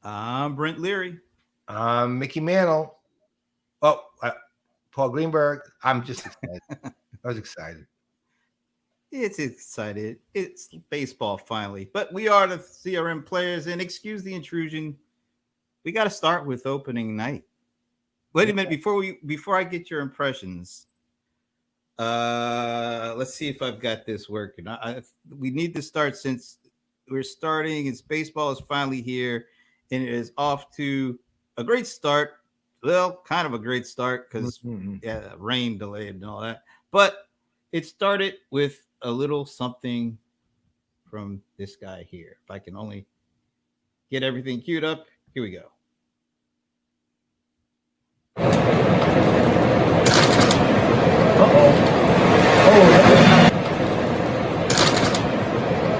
I'm Brent Leary. Mickey Mantle. Oh, Paul Greenberg. I'm just excited. I was excited. It's excited. It's baseball finally. But we are the CRM players, and excuse the intrusion. We got to start with opening night. Wait a minute before I get your impressions. Let's see if I've got this working. We need to start since we're starting. It's baseball is finally here, and it is off to a great start. Well, kind of a great start because Mm-hmm. yeah, rain delayed and all that. But it started with a little something from this guy here. If I can only get everything queued up, here we go. Uh-oh. Oh,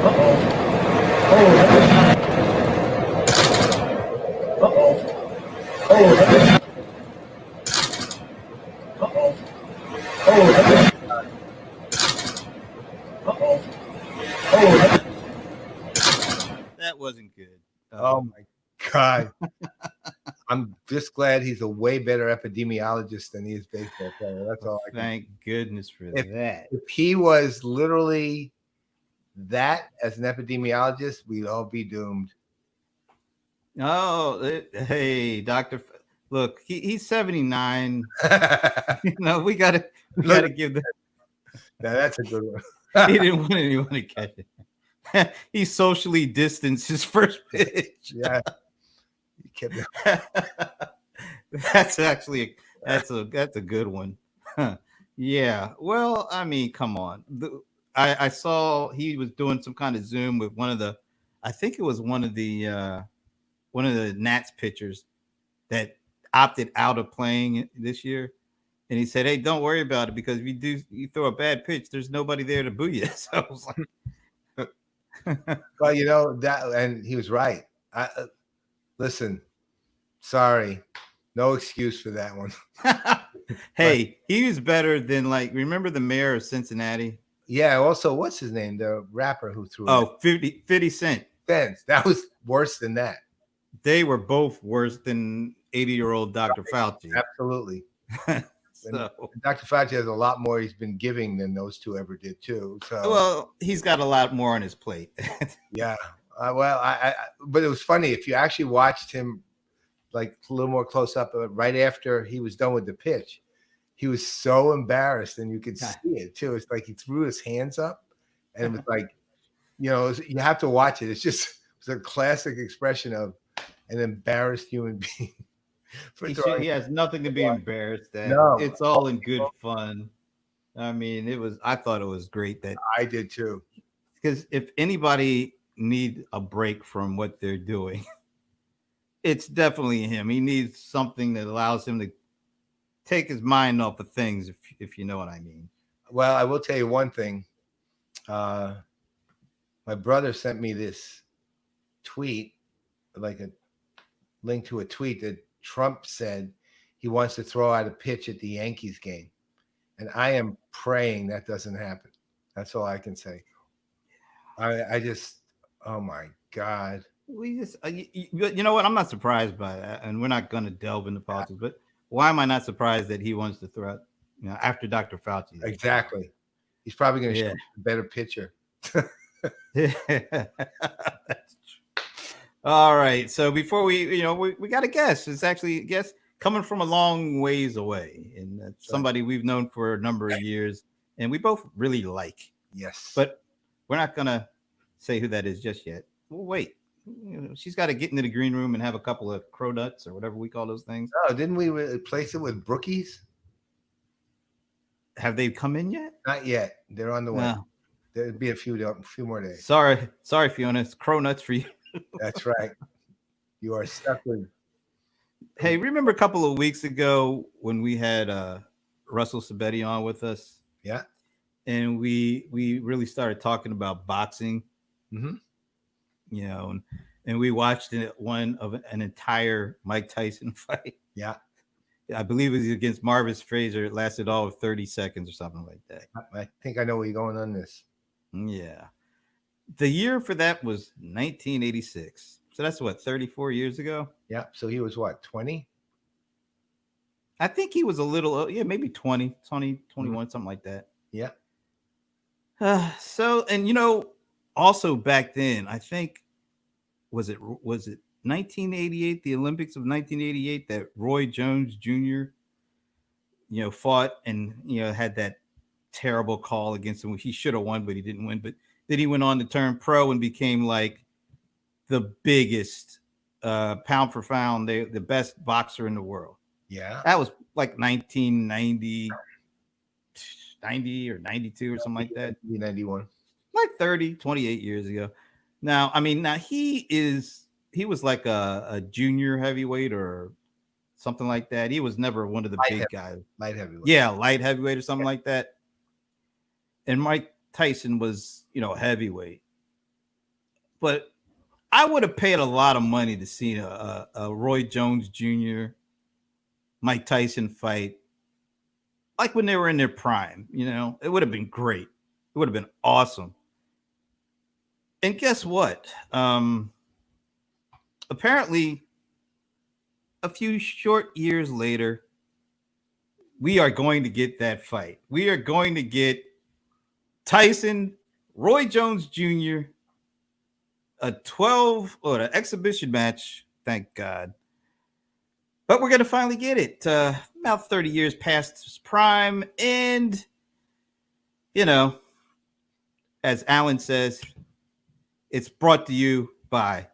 uh-oh. Oh, uh-oh. Oh, uh-oh. Oh, uh-oh. Oh, That wasn't good. oh my God. I'm just glad he's a way better epidemiologist than he is baseball player. That's all I can. Thank goodness for If that. if he was literally that as an epidemiologist, we'd all be doomed. Oh, hey, Doctor. Look, he's 79. We gotta Look, give the. now that's a good one. He didn't want anyone to catch it. He socially distanced his first pitch. Yeah, you kept it. That's actually that's a good one. Yeah. Well, I mean, come on. I saw he was doing some kind of Zoom with one of the. I think it was one of the Nats pitchers that opted out of playing this year. And he said, "Hey, don't worry about it because if you throw a bad pitch, there's nobody there to boo you." So I was like, Well, that, and he was right. Listen, sorry, no excuse for that one. But "Hey, he was better than remember the mayor of Cincinnati? yeah, also, what's his name? The rapper who threw it. Oh, 50 Cent. Benz. That was worse than that. They were both worse than 80-year-old Dr. Fauci." Absolutely. And So, Dr. Fauci has a lot more he's been giving than those two ever did too. So well, he's got a lot more on his plate. yeah. Well, but it was funny if you actually watched him like a little more close up right after he was done with the pitch. He was so embarrassed, and you could see it too. It's like he threw his hands up, and it was like, you have to watch it. It's a classic expression of an embarrassed human being. He has nothing to be embarrassed at. No, It's all in good fun. I mean, I thought it was great that I did too. because if anybody need a break from what they're doing, it's definitely him. He needs something that allows him to take his mind off of things, if you know what I mean. Well, I will tell you one thing. Uh, my brother sent me this tweet, like a link to a tweet that Trump said he wants to throw out a pitch at the Yankees game. And I am praying that doesn't happen. That's all I can say. I just, oh my God. We just, you know what? I'm not surprised by that, and we're not going to delve into politics. But why am I not surprised that he wants to throw out, after Dr. Fauci? Exactly. He's probably going to show Yeah. a better pitcher. All right. So before we got a guest. It's actually a guest coming from a long ways away, and that's somebody we've known for a number of years, and we both really like. Yes. But we're not gonna say who that is just yet. We'll wait. She's got to get into the green room and have a couple of crow nuts or whatever we call those things. Oh, didn't we replace it with Brookies? Have they come in yet? Not yet. They're on the way. No. There'll be a few more days. Sorry, Fiona. It's crow nuts for you. That's right. You are stuck with. Hey, remember a couple of weeks ago when we had Russell Sabetti on with us? Yeah. And we really started talking about boxing. Mm-hmm. And we watched one of an entire Mike Tyson fight. Yeah. I believe it was against Marvis Frazier. It lasted all of 30 seconds or something like that. I think I know where you're going on this. Yeah. The year for that was 1986. So that's what, 34 years ago? Yeah. So he was what, 20? I think he was a little, yeah, maybe 20, 20, Mhm. 21, something like that. Yeah. So, and also back then, I think was it 1988, the Olympics of 1988, that Roy Jones Jr. fought and had that terrible call against him. He should have won, but he didn't win. But then he went on to turn pro and became like the biggest pound for pound, the best boxer in the world. Yeah. That was like 1990, 90 or 92 or something like that. 91. Like 30, 28 years ago. Now, I mean, now he was like a junior heavyweight or something like that. He was never one of the Light big heavy, guys. light heavyweight. Yeah, light heavyweight or something Yeah. like that. And Mike Tyson was, heavyweight. But I would have paid a lot of money to see a Roy Jones Jr. Mike Tyson fight, like when they were in their prime. It would have been great. It would have been awesome. And guess what? Apparently, a few short years later, we are going to get that fight. We are going to get Tyson, Roy Jones Jr., a 12 or an exhibition match. Thank God. But we're going to finally get it. About 30 years past his prime. And, you know, as Alan says, it's brought to you by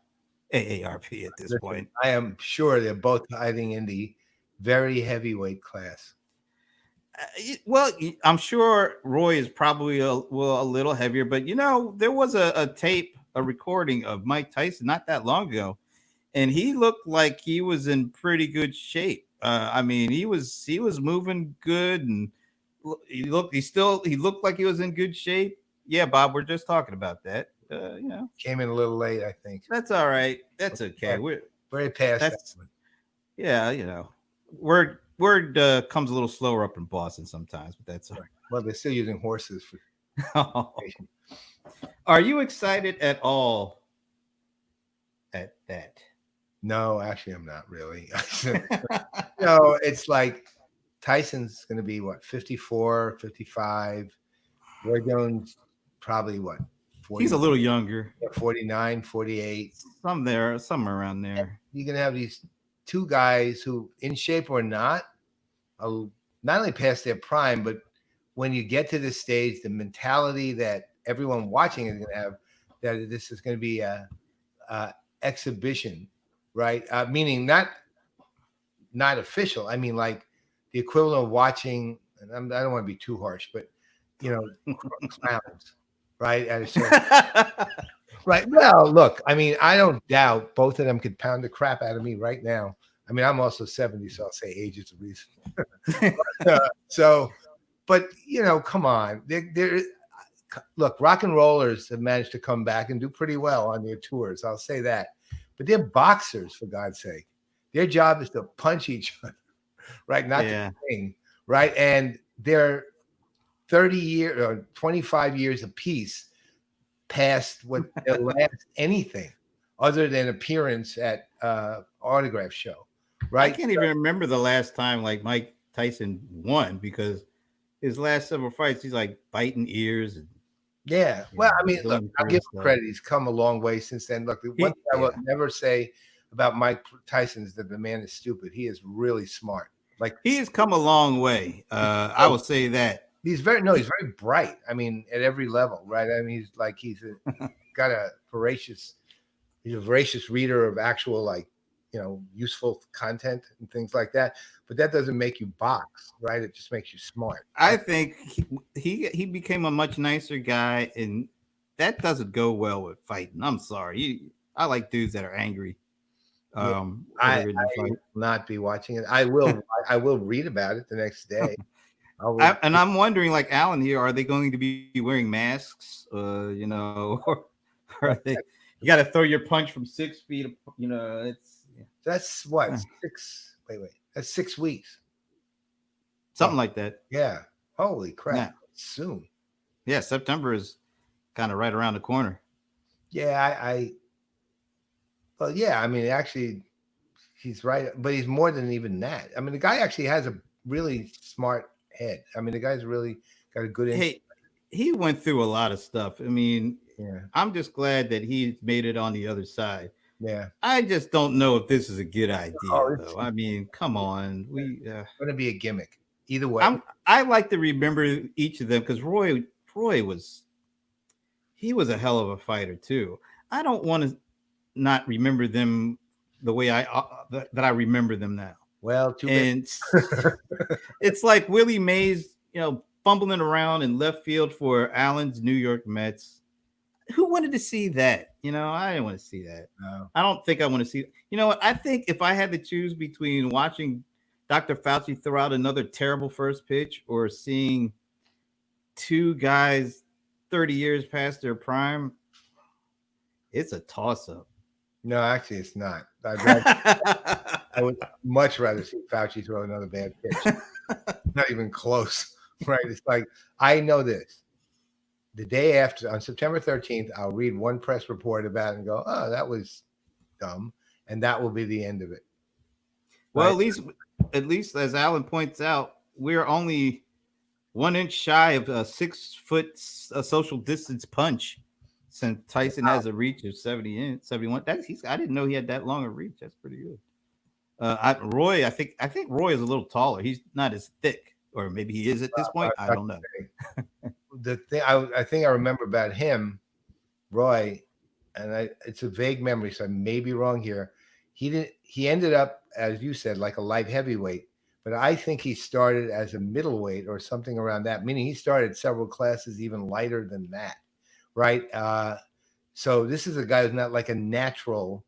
AARP at this Listen, point. I am sure they're both hiding in the very heavyweight class. Well, I'm sure Roy is probably a little heavier, but there was a tape, a recording of Mike Tyson not that long ago, and he looked like he was in pretty good shape. I mean, he was moving good, and he looked like he was in good shape. Yeah, Bob, we're just talking about that. Came in a little late, I think. That's all right. That's okay. We're very past that That's one. yeah. Word comes a little slower up in Boston sometimes, but that's all Right. Well, they're still using horses for right. Are you excited at all at that? No, actually, I'm not really. No, it's like Tyson's going to be what, 54, 55. Roy Jones, probably what, He's 40, a little younger. 49, 48. Somewhere around there. You're going to have these two guys who, in shape or not, are not only past their prime, but when you get to this stage, the mentality that everyone watching is going to have, that this is going to be a exhibition, right? Meaning not official. I mean, like the equivalent of watching. And I don't want to be too harsh, but clowns, right? At a certain, right. Well, look, I mean, I don't doubt both of them could pound the crap out of me right now. I mean, I'm also 70, so I'll say age is a reason. So, but come on, look, rock and rollers have managed to come back and do pretty well on their tours. I'll say that, but they're boxers, for God's sake. Their job is to punch each other, right? Not to sing, right? And they're 30 years or 25 years apiece past what their last anything other than appearance at autograph show, right? I can't even remember the last time like Mike Tyson won, because his last several fights, he's like biting ears. And, yeah. Well, I mean, look, I'll give him credit. He's come a long way since then. Look, the one thing I will never say about Mike Tyson is that the man is stupid. He is really smart. Like, he has come a long way. I will say that. He's very bright. I mean, at every level, right? I mean, he's got he's a voracious reader of actual useful content and things like that. But that doesn't make you box, right? It just makes you smart. I think he became a much nicer guy, and that doesn't go well with fighting. I'm sorry. I like dudes that are angry. I will not be watching it. I will read about it the next day. And I'm wondering, like Alan here, are they going to be wearing masks? Or are they? You got to throw your punch from 6 feet. That's what 6. Wait. That's 6 weeks. Something like that. Yeah. Holy crap! Yeah. Soon. Yeah, September is kind of right around the corner. Yeah, Well, yeah, I mean, actually, he's right, but he's more than even that. I mean, the guy actually has a really smart head. I mean, the guy's really got a good Hey, he went through a lot of stuff. I mean, yeah, I'm just glad that he's made it on the other side. yeah. I just don't know if this is a good idea, Oh, it's though. I mean, come on, we. going to be a gimmick either way. I like to remember each of them because Roy was he was a hell of a fighter too. I don't want to not remember them the way that I remember them now. Well, too bad. And it's like Willie Mays, fumbling around in left field for Allen's New York Mets. Who wanted to see that? I didn't want to see that. No. I don't think I want to see. You know what? I think if I had to choose between watching Dr. Fauci throw out another terrible first pitch or seeing two guys 30 years past their prime, it's a toss up. No, actually, it's not. I would much rather see Fauci throw another bad pitch. Not even close, right? It's like, I know this. The day after, on September 13th, I'll read one press report about it and go, oh, that was dumb. And that will be the end of it. Well, right? at least as Alan points out, we're only 1 inch shy of a 6 foot social distance punch since Tyson has a reach of 71. I didn't know he had that long a reach. That's pretty good. Roy, I think Roy is a little taller. He's not as thick, or maybe he is at this point. I don't know. The thing I think I remember about him, Roy, and it's a vague memory, so I may be wrong here. He ended up, as you said, like a light heavyweight, but I think he started as a middleweight or something around that, meaning he started several classes even lighter than that, right? So this is a guy who's not like a natural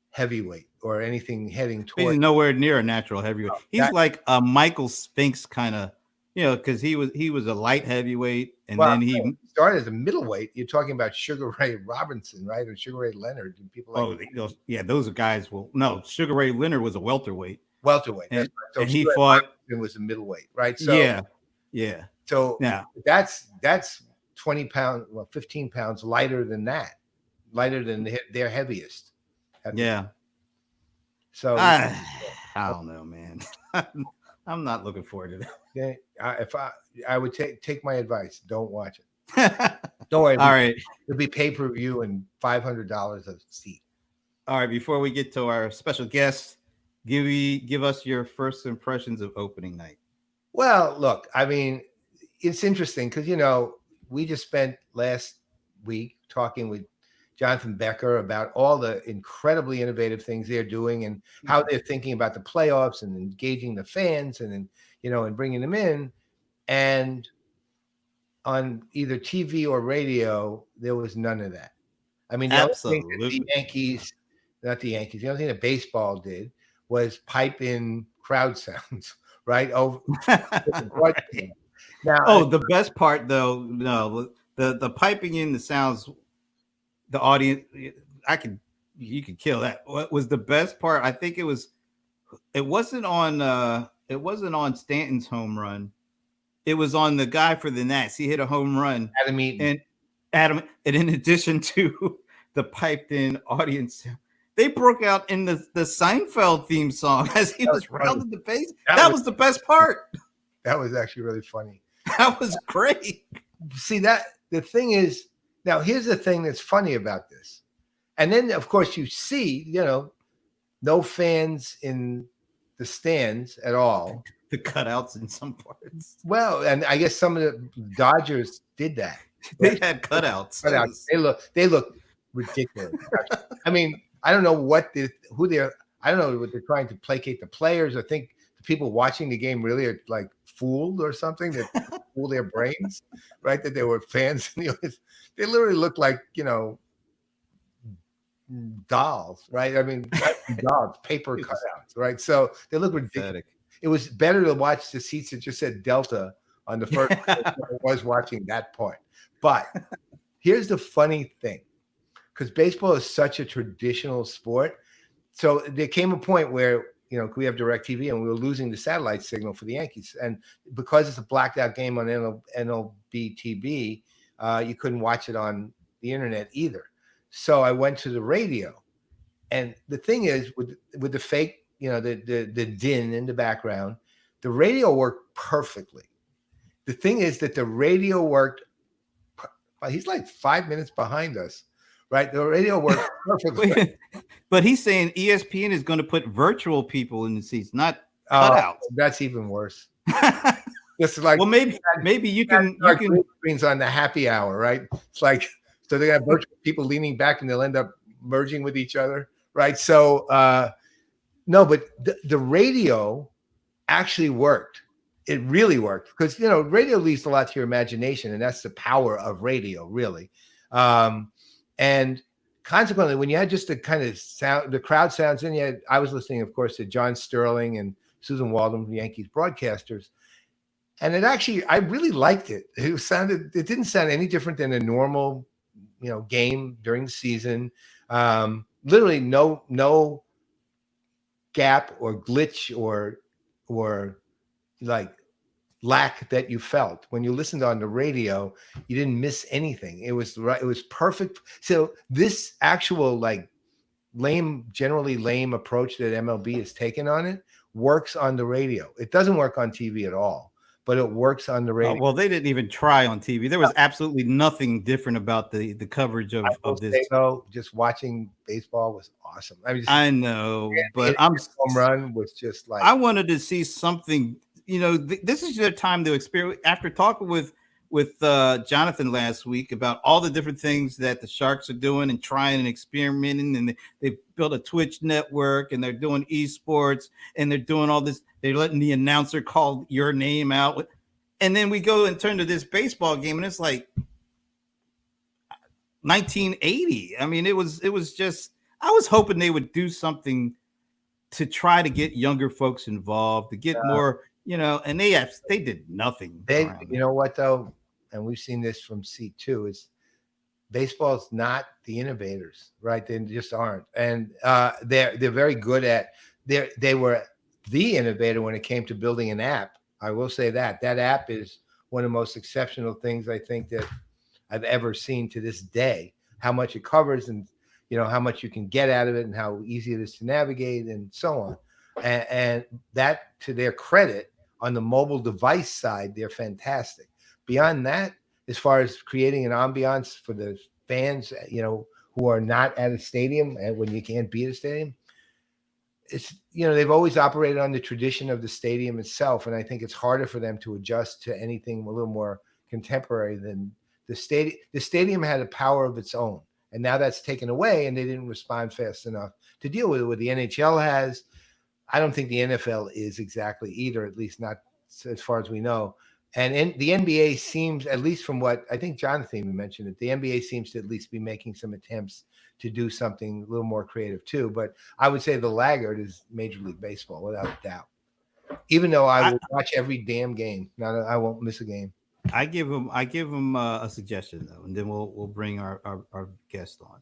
heavyweight or anything heading towards. He's nowhere near a natural heavyweight. He's like a Michael Spinks kind of, because he was a light heavyweight, and then he started as a middleweight. You're talking about Sugar Ray Robinson, right, or Sugar Ray Leonard, and people like. Those are guys. Well, no, Sugar Ray Leonard was a welterweight. Welterweight, and, so and he fought. Robinson was a middleweight, right? So yeah. So yeah, that's 20 pounds, 15 pounds lighter than that, lighter than their heaviest. Yeah. So I don't know, man. I'm not looking forward to that. Okay. If I would take my advice, don't watch it. Don't worry. All right. It'll be pay-per-view and $500 a seat. All right. Before we get to our special guest, give us your first impressions of opening night. Well, look, I mean, it's interesting because we just spent last week talking with Jonathan Becker about all the incredibly innovative things they're doing and how they're thinking about the playoffs and engaging the fans and bringing them in. And on either TV or radio, there was none of that. I mean, the only thing that the Yankees, not the Yankees, the only thing that baseball did was pipe in crowd sounds, right? Over now, the best part though, the piping in the sounds, the audience, you could kill that. What was the best part? I think it wasn't on Stanton's home run. It was on the guy for the Nats. He hit a home run. Adam, and in addition to the piped in audience, they broke out in the Seinfeld theme song as he was rounding the base. That was the best part. That was actually really funny. That was great. See, the thing is, now here's the thing that's funny about this. And then, of course, you see, no fans in the stands at all. The cutouts in some parts. Well, and I guess some of the Dodgers did that. They had cutouts. They look ridiculous. I mean, I don't know what they're trying to placate the players. I think the people watching the game really are like fooled or something, that fool their brains, right? That they were fans. They literally look like, dolls, right? I mean, dolls, paper cutouts, right? So they look ridiculous. It was better to watch the seats that just said Delta on the first than I was watching that part. But here's the funny thing, because baseball is such a traditional sport. So there came a point where, we have DirecTV and we were losing the satellite signal for the Yankees. And because it's a blacked out game on MLB TV, you couldn't watch it on the internet either. So I went to the radio And the thing is, with the fake, the din in the background, the radio worked perfectly. The thing is that the radio worked. He's like 5 minutes behind us, right? The radio worked perfectly. But he's saying ESPN is going to put virtual people in the seats, not cutouts. That's even worse. It's like, well, maybe you can green screens on the happy hour, right? It's like, so they got virtual people leaning back and they'll end up merging with each other, right? So no, but the radio actually worked. It really worked because radio leaves a lot to your imagination, and that's the power of radio, really. And consequently, when you had just the kind of sound, the crowd sounds in, I was listening, of course, to John Sterling and Susan Waldman, the Yankees broadcasters. And I really liked it. It didn't sound any different than a normal, game during the season. Literally no gap or glitch or like lack that you felt when you listened on the radio. You didn't miss anything. It was right. It was perfect. So this actual generally lame approach that MLB has taken on it works on the radio. It doesn't work on TV at all, but it works on the radio. Well, they didn't even try on TV. There was absolutely nothing different about the coverage of this. Just watching baseball was awesome. I know, but home run was just like, I wanted to see something. This is your time to experience. After talking with Jonathan last week about all the different things that the Sharks are doing and trying and experimenting, and they built a Twitch network and they're doing esports and they're doing all this. They're letting the announcer call your name out. And then we go and turn to this baseball game and it's like 1980. I mean, it was just, I was hoping they would do something to try to get younger folks involved, to get more, and they did nothing. You know what though? And we've seen this from seat 2 is baseball's not the innovators, right? They just aren't. And they're very good at, they were the innovator when it came to building an app. I will say that app is one of the most exceptional things I think that I've ever seen to this day. How much it covers and how much you can get out of it and how easy it is to navigate and so on. And that, to their credit, on the mobile device side, they're fantastic. Beyond that, as far as creating an ambiance for the fans, who are not at a stadium and when you can't be at a stadium, it's, they've always operated on the tradition of the stadium itself. And I think it's harder for them to adjust to anything a little more contemporary than the stadium. The stadium had a power of its own. And now that's taken away and they didn't respond fast enough to deal with it. What the NHL has, I don't think the NFL is exactly either, at least not as far as we know. And the NBA seems, at least from what I think Jonathan even mentioned it, the NBA seems to at least be making some attempts to do something a little more creative too. But I would say the laggard is Major League Baseball, without a doubt. Even though I will watch every damn game. I won't miss a game. I give him a suggestion though, and then we'll bring our guest on.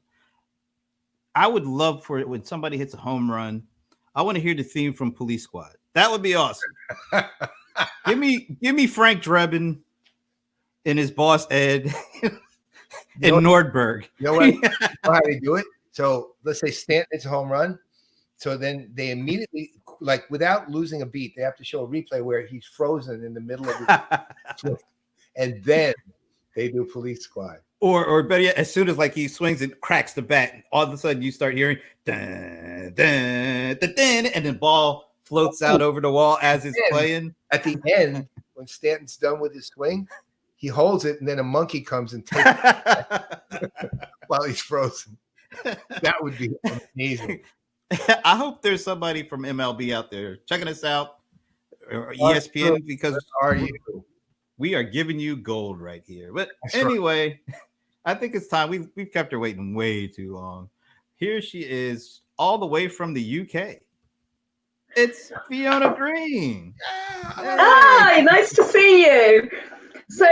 I would love for it when somebody hits a home run. I want to hear the theme from Police Squad. That would be awesome. Give me Frank Drebin and his boss Ed in Nordberg. You know what? You know how they do it? So let's say Stanton hits a home run. So then they immediately, like without losing a beat, they have to show a replay where he's frozen in the middle of the and then they do Police Squad. Or better yet, as soon as like he swings and cracks the bat, all of a sudden you start hearing dun, dun, dun, dun, and the ball floats out over the wall as it's playing. At the end, when Stanton's done with his swing, he holds it, and then a monkey comes and takes it while he's frozen. That would be amazing. I hope there's somebody from MLB out there checking us out, or ESPN, because we are giving you gold right here. But anyway, I think it's time. We've kept her waiting way too long. Here she is, all the way from the UK. It's Fiona Green. Hi, nice to see you. So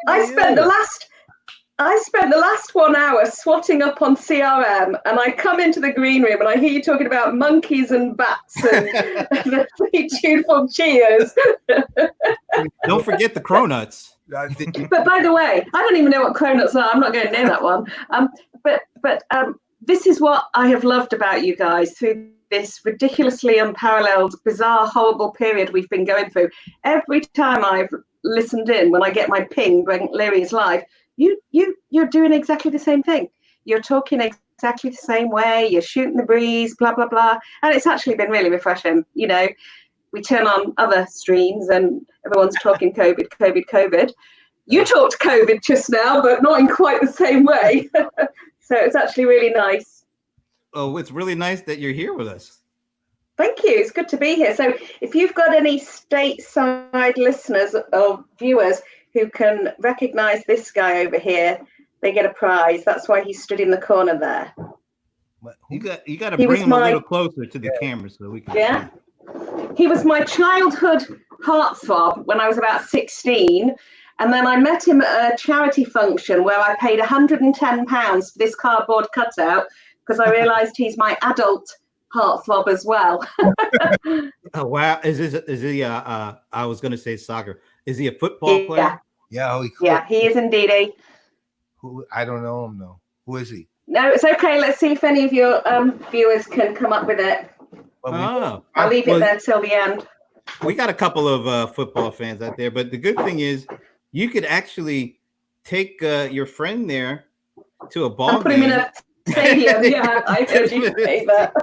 I spent the last 1 hour swatting up on CRM, and I come into the green room and I hear you talking about monkeys and bats and the three tuneful cheers. Don't forget the cronuts. But by the way, I don't even know what cronuts are. I'm not going near that one. But this is what I have loved about you guys through this ridiculously unparalleled, bizarre, horrible period we've been going through. Every time I've listened in, when I get my ping when Larry is live, you're doing exactly the same thing. You're talking exactly the same way. You're shooting the breeze, blah blah blah, and it's actually been really refreshing. You know, we turn on other streams and everyone's talking COVID, COVID, COVID. You talked COVID just now, but not in quite the same way. So it's actually really nice. Oh, it's really nice that you're here with us. Thank you. It's good to be here. So if you've got any stateside listeners or viewers who can recognize this guy over here, they get a prize. That's why he stood in the corner there. You got to bring him a little closer to the camera so we can see. He was my childhood heartthrob when I was about 16. And then I met him at a charity function where I paid £110 for this cardboard cutout because I realized he's my adult heartthrob as well. Oh, wow. Is he I was going to say soccer. Is he a football player? Yeah, he is indeed. Who? I don't know him though. Who is he? No, it's okay. Let's see if any of your viewers can come up with it. I'll leave it there till the end. We got a couple of football fans out there, but the good thing is you could actually take your friend there to a ball game. Put him in a stadium. Yeah, I heard you say that.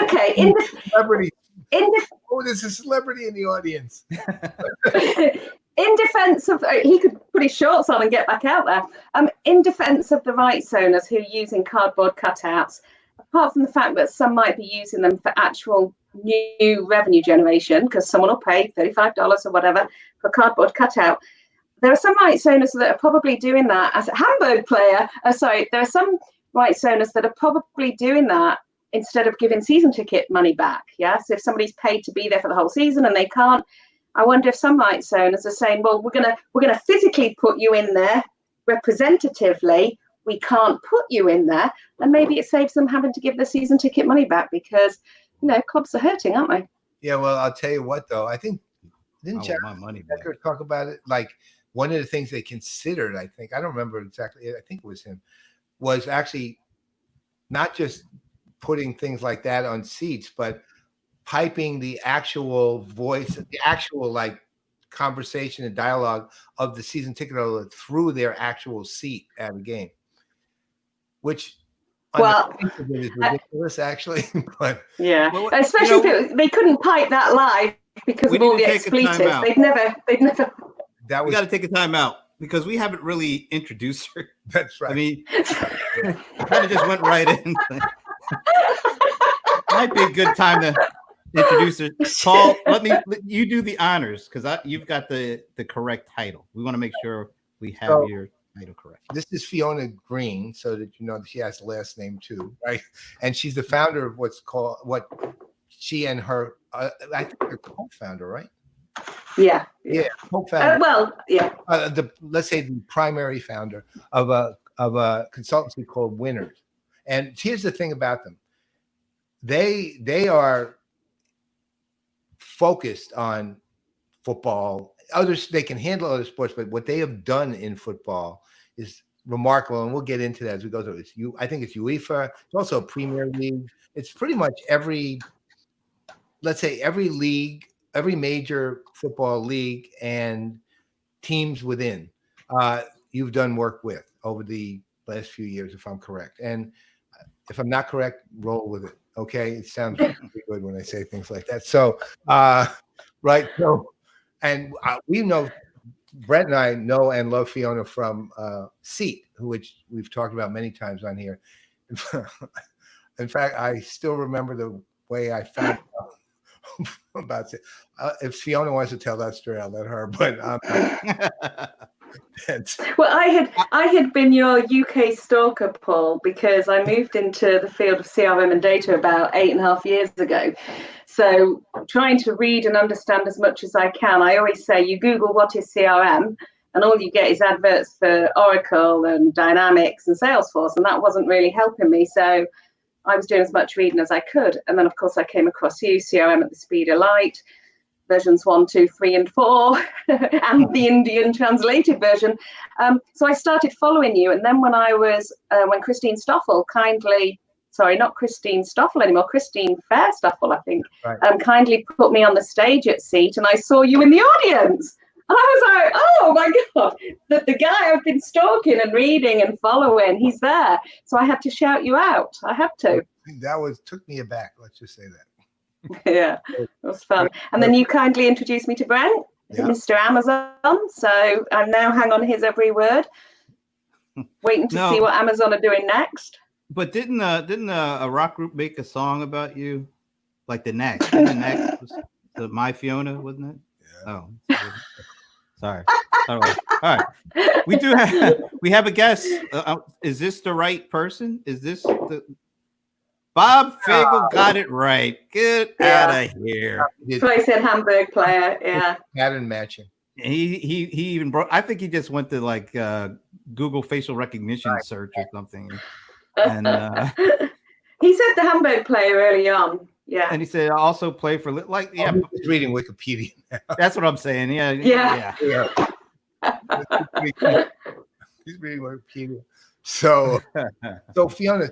Okay. There's a celebrity in the audience. In defense of, he could put his shorts on and get back out there. In defense of the rights owners who are using cardboard cutouts, apart from the fact that some might be using them for actual new revenue generation, because someone will pay $35 or whatever for a cardboard cutout, there are some rights owners that are probably doing that as a Hamburg player. There are some rights owners that are probably doing that instead of giving season ticket money back. Yeah. So if somebody's paid to be there for the whole season and they can't, I wonder if some rights owners are saying, well, we're gonna physically put you in there representatively. We can't put you in there, and maybe it saves them having to give the season ticket money back because clubs are hurting, aren't they? Yeah, well, I'll tell you what though. I think didn't Jack talk about it? Like one of the things they considered, I think, I don't remember exactly. I think it was him, was actually not just putting things like that on seats, but piping the actual voice, the actual like conversation and dialogue of the season ticket holder through their actual seat at a game, which is ridiculous, actually. But especially if they couldn't pipe that live because of all the expletives. They'd never. We got to take a time out because we haven't really introduced her. That's right. I mean, kind of just went right in. Might be a good time to introduce her. Paul, you do the honors because you've got the correct title. We want to make sure we have your title correct. This is Fiona Green, so that you know she has the last name too, right? And she's the founder of what she and her, I think they're co-founder, right? Yeah, co-founder. Yeah. Let's say the primary founder of a consultancy called Winners. And here's the thing about them: they are focused on football. Others, they can handle other sports, but what they have done in football is remarkable, and we'll get into that as we go through. I think it's UEFA. It's also a Premier League. It's pretty much every league, every major football league and teams within. You've done work with over the last few years, if I'm correct. And if I'm not correct, roll with it. Okay, it sounds pretty good when I say things like that. So, right. So, and we know, Brett and I know and love Fiona from Seat, which we've talked about many times on here. In fact, I still remember the way I found out about it. If Fiona wants to tell that story, I'll let her. But well, I had been your UK stalker, Paul, because I moved into the field of CRM and data about 8.5 years ago. So trying to read and understand as much as I can. I always say you Google what is CRM and all you get is adverts for Oracle and Dynamics and Salesforce, and that wasn't really helping me. So I was doing as much reading as I could. And then, of course, I came across you, CRM at the speed of light. versions 1, 2, 3, and 4, and the Indian translated version. So I started following you, and then when Christine Stoffel kindly, sorry, not Christine Stoffel anymore, Christine Fairstoffel, I think, Right. Kindly put me on the stage at Seat, and I saw you in the audience. And I was like, oh my God, the guy I've been stalking and reading and following, he's there. So I had to shout you out. I had to. That took me aback. Let's just say that. Yeah, it was fun. And then you kindly introduced me to Brent, Mr. Amazon. So I now hang on his every word, waiting to see what Amazon are doing next. But didn't a rock group make a song about you? Like the Knack. The Knack was the My Fiona, wasn't it? Yeah. Oh, sorry. All right. We have a guest. Is this the right person? Is this the Bob Fagel? Got it right. Get out of here. So I said Hamburg player. Yeah. Pattern matching. He even broke. I think he just went to like Google facial recognition search or something. And he said the Hamburg player early on. Yeah. And he said I also play for he's reading Wikipedia now. That's what I'm saying. Yeah. He's reading Wikipedia. So Fiona,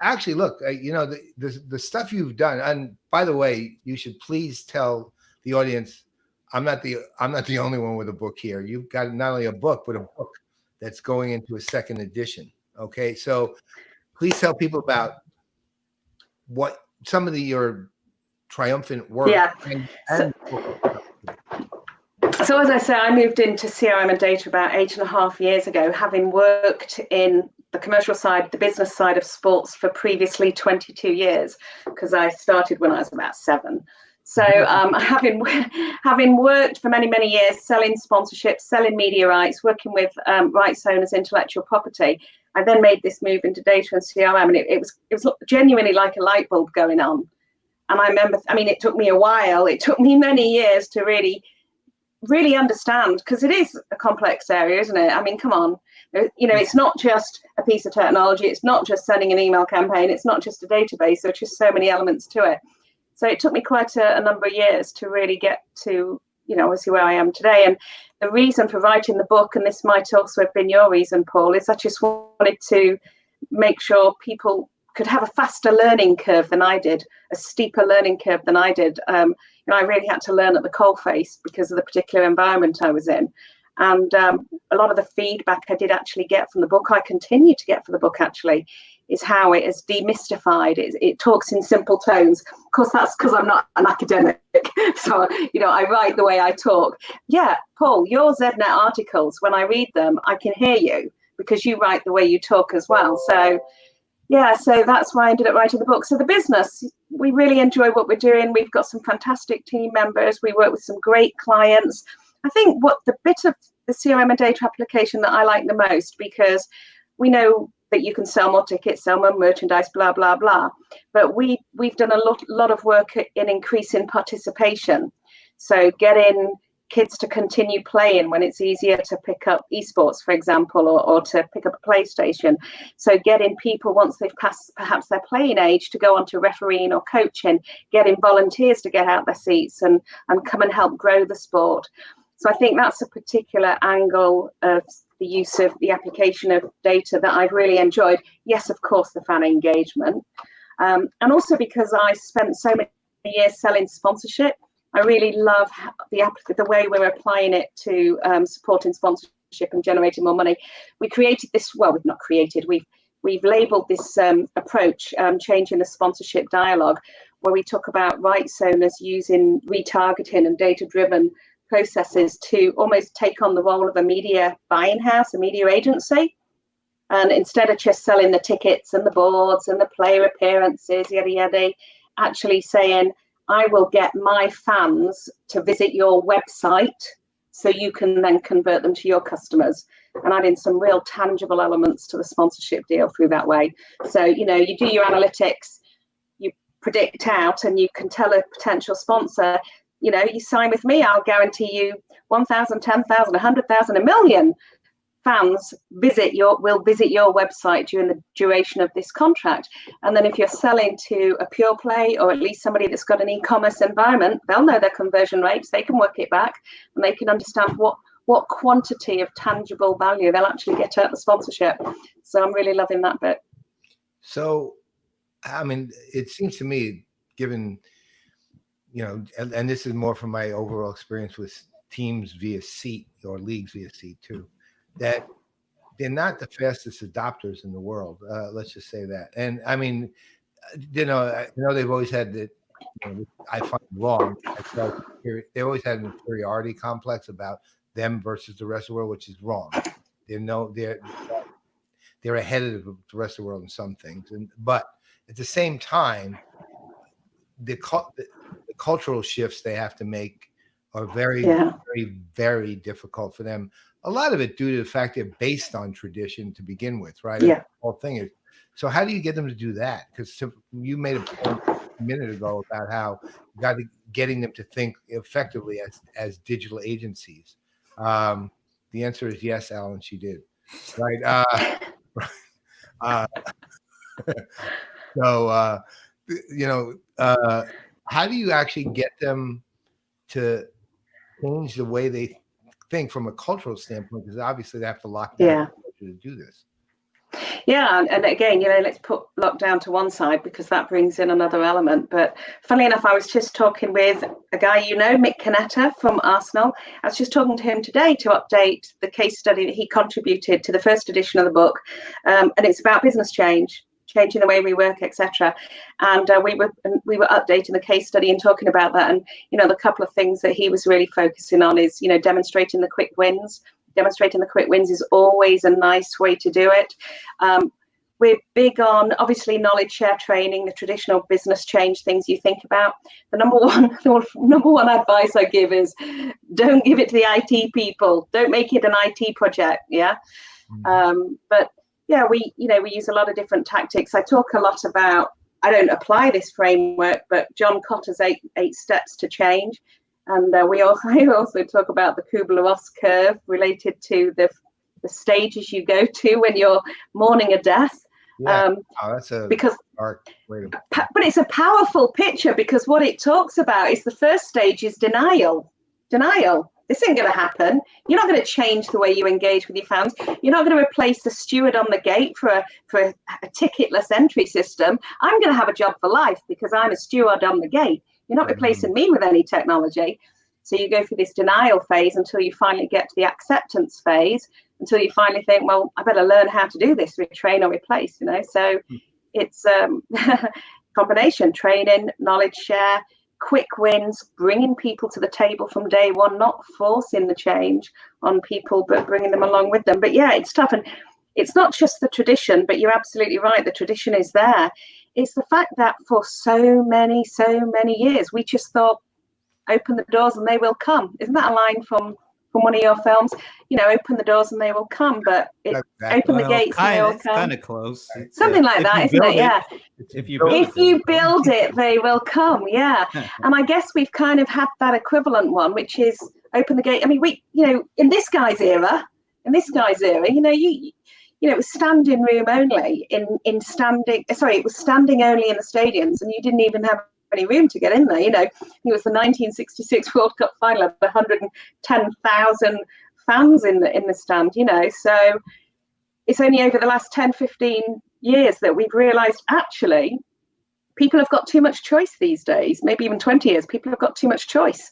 actually, look, the stuff you've done, and by the way, you should please tell the audience, I'm not the only one with a book here. You've got not only a book, but a book that's going into a second edition. Okay, so please tell people about what some of your triumphant work. Yeah. So as I say, I moved into CRM and data about 8.5 years ago, having worked in the commercial side, the business side of sports for previously 22 years, because I started when I was about 7. So having worked for many, many years, selling sponsorships, selling media rights, working with rights owners, intellectual property, I then made this move into data and CRM, and it was genuinely like a light bulb going on. And I remember, it took me a while. It took me many years to really understand, because it is a complex area, isn't it? Come on. It's not just a piece of technology. It's not just sending an email campaign. It's not just a database. There's just so many elements to it. So it took me quite a number of years to really get to, obviously where I am today. And the reason for writing the book, and this might also have been your reason, Paul, is I just wanted to make sure people could have a faster learning curve than I did, a steeper learning curve than I did. I really had to learn at the coalface because of the particular environment I was in. And a lot of the feedback I did actually get from the book, I continue to get from the book actually, is how it is demystified. It talks in simple tones. Of course, that's because I'm not an academic. So, I write the way I talk. Yeah, Paul, your ZNet articles, when I read them, I can hear you because you write the way you talk as well. So, yeah, so that's why I ended up writing the book. So the business, we really enjoy what we're doing. We've got some fantastic team members. We work with some great clients. I think what the bit of the CRM and data application that I like the most, because we know that you can sell more tickets, sell more merchandise, blah, blah, blah. But we've done a lot of work in increasing participation. So getting kids to continue playing when it's easier to pick up esports, for example, or to pick up a PlayStation. So getting people, once they've passed perhaps their playing age, to go on to refereeing or coaching, getting volunteers to get out their seats and come and help grow the sport. So I think that's a particular angle of the use of the application of data that I've really enjoyed. Yes, of course, the fan engagement. And also because I spent so many years selling sponsorship, I really love the way we're applying it to supporting sponsorship and generating more money. We created this, well, we've not created, we've labeled this approach, changing the sponsorship dialogue, where we talk about rights owners using retargeting and data-driven processes to almost take on the role of a media buying house, a media agency. And instead of just selling the tickets and the boards and the player appearances, yada, yada, actually saying, I will get my fans to visit your website so you can then convert them to your customers, and adding some real tangible elements to the sponsorship deal through that way. So, you do your analytics, you predict out, and you can tell a potential sponsor, you sign with me, I'll guarantee you 1,000, 10,000, 100,000, 1 million fans will visit your website during the duration of this contract. And then if you're selling to a pure play, or at least somebody that's got an e-commerce environment, they'll know their conversion rates, they can work it back, and they can understand what quantity of tangible value they'll actually get out of the sponsorship. So I'm really loving that bit. So, I mean, it seems to me, given, and this is more from my overall experience with teams via seat or leagues via seat too, that they're not the fastest adopters in the world. Let's just say that. And I mean, I know they've always had that. I find wrong. They always had an inferiority complex about them versus the rest of the world, which is wrong. They're ahead of the rest of the world in some things, but at the same time, the cultural shifts they have to make are very, very, very difficult for them. A lot of it due to the fact they're based on tradition to begin with, right? Yeah. The whole thing is. So how do you get them to do that? Because you made a point a minute ago about how you got to getting them to think effectively as digital agencies. The answer is yes, Alan. She did, right? So how do you actually get them to change the way they think from a cultural standpoint? Because obviously they have to lock down to do this. Yeah, and again, let's put lockdown to one side because that brings in another element. But funnily enough, I was just talking with a guy, Mick Canetta from Arsenal. I was just talking to him today to update the case study that he contributed to the first edition of the book, and it's about business change, changing the way we work, etc. And we were updating the case study and talking about that. And the couple of things that he was really focusing on is demonstrating the quick wins. Demonstrating the quick wins is always a nice way to do it. We're big on, obviously, knowledge share training, the traditional business change things you think about. The number one advice I give is don't give it to the IT people. Don't make it an IT project. Yeah. But yeah, we use a lot of different tactics. I talk a lot about, I don't apply this framework, but John Cotter's eight steps to change. And I also talk about the Kubler-Ross curve related to the stages you go to when you're mourning a death. Yeah, that's a dark way to. But it's a powerful picture because what it talks about is the first stage is denial. Denial. This ain't going to happen. You're not going to change the way you engage with your fans. You're not going to replace the steward on the gate for a ticketless entry system. I'm going to have a job for life because I'm a steward on the gate. You're not replacing me with any technology. So you go through this denial phase until you finally get to the acceptance phase, until you finally think, well, I better learn how to do this, retrain or replace, So it's combination, training, knowledge share, quick wins, bringing people to the table from day one, not forcing the change on people, but bringing them along with them. But yeah, it's tough. And it's not just the tradition, but you're absolutely right. The tradition is there. It's the fact that for so many years, we just thought, open the doors and they will come. Isn't that a line from one of your films? Open the doors and they will come, but open the gates and they will come. Kind of close. Something like that, isn't it? Yeah. If you build it, they will come. Yeah. And I guess we've kind of had that equivalent one, which is open the gate. I mean, in this guy's era, it was standing room only it was standing only in the stadiums, and you didn't even have any room to get in there. It was the 1966 World Cup final of 110,000 fans in the stand, so it's only over the last 10-15 years that we've realized actually people have got too much choice these days. Maybe even 20 years, people have got too much choice.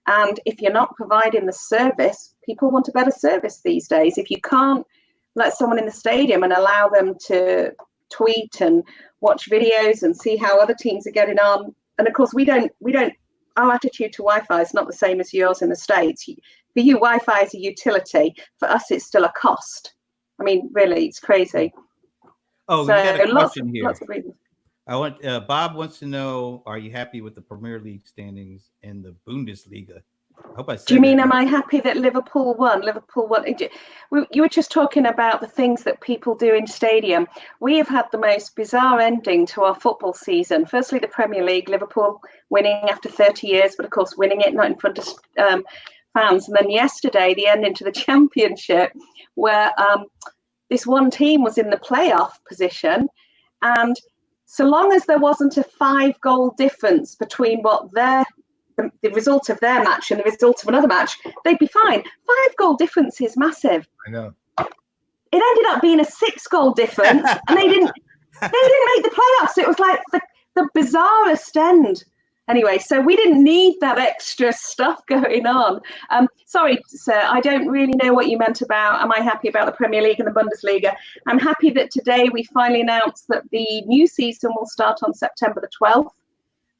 And if you're not providing the service, people want a better service these days. If you can't let someone in the stadium and allow them to tweet and watch videos and see how other teams are getting on. And of course, we don't, our attitude to Wi-Fi is not the same as yours in the States. For you, Wi-Fi is a utility. For us, it's still a cost. I mean, really, it's crazy. Oh, so we got a question here. Lots of reasons. Bob wants to know, are you happy with the Premier League standings in the Bundesliga? I hope I said. Do you mean, am I happy that Liverpool won? You were just talking about the things that people do in stadium. We have had the most bizarre ending to our football season. Firstly, the Premier League, Liverpool winning after 30 years, but of course winning it not in front of fans. And then yesterday, the ending to the championship, where this one team was in the playoff position, and so long as there wasn't a 5-goal difference between what the result of their match and the result of another match, they'd be fine. 5-goal difference is massive. I know. It ended up being a 6-goal difference, and they didn't make the playoffs. It was like the bizarrest end. Anyway, so we didn't need that extra stuff going on. Sorry, sir, I don't really know what you meant about, am I happy about the Premier League and the Bundesliga? I'm happy that today we finally announced that the new season will start on September the 12th.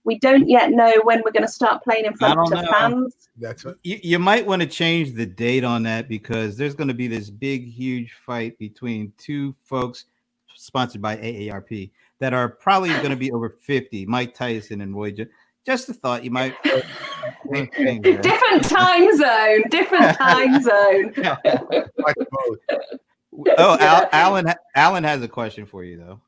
We don't yet know when we're going to start playing in front of fans. That's what you might want to change the date on that, because there's going to be this big, huge fight between two folks sponsored by AARP that are probably going to be over 50, Mike Tyson and Roy Jones. Just a thought, you might. Different time zone. Oh, Alan has a question for you, though.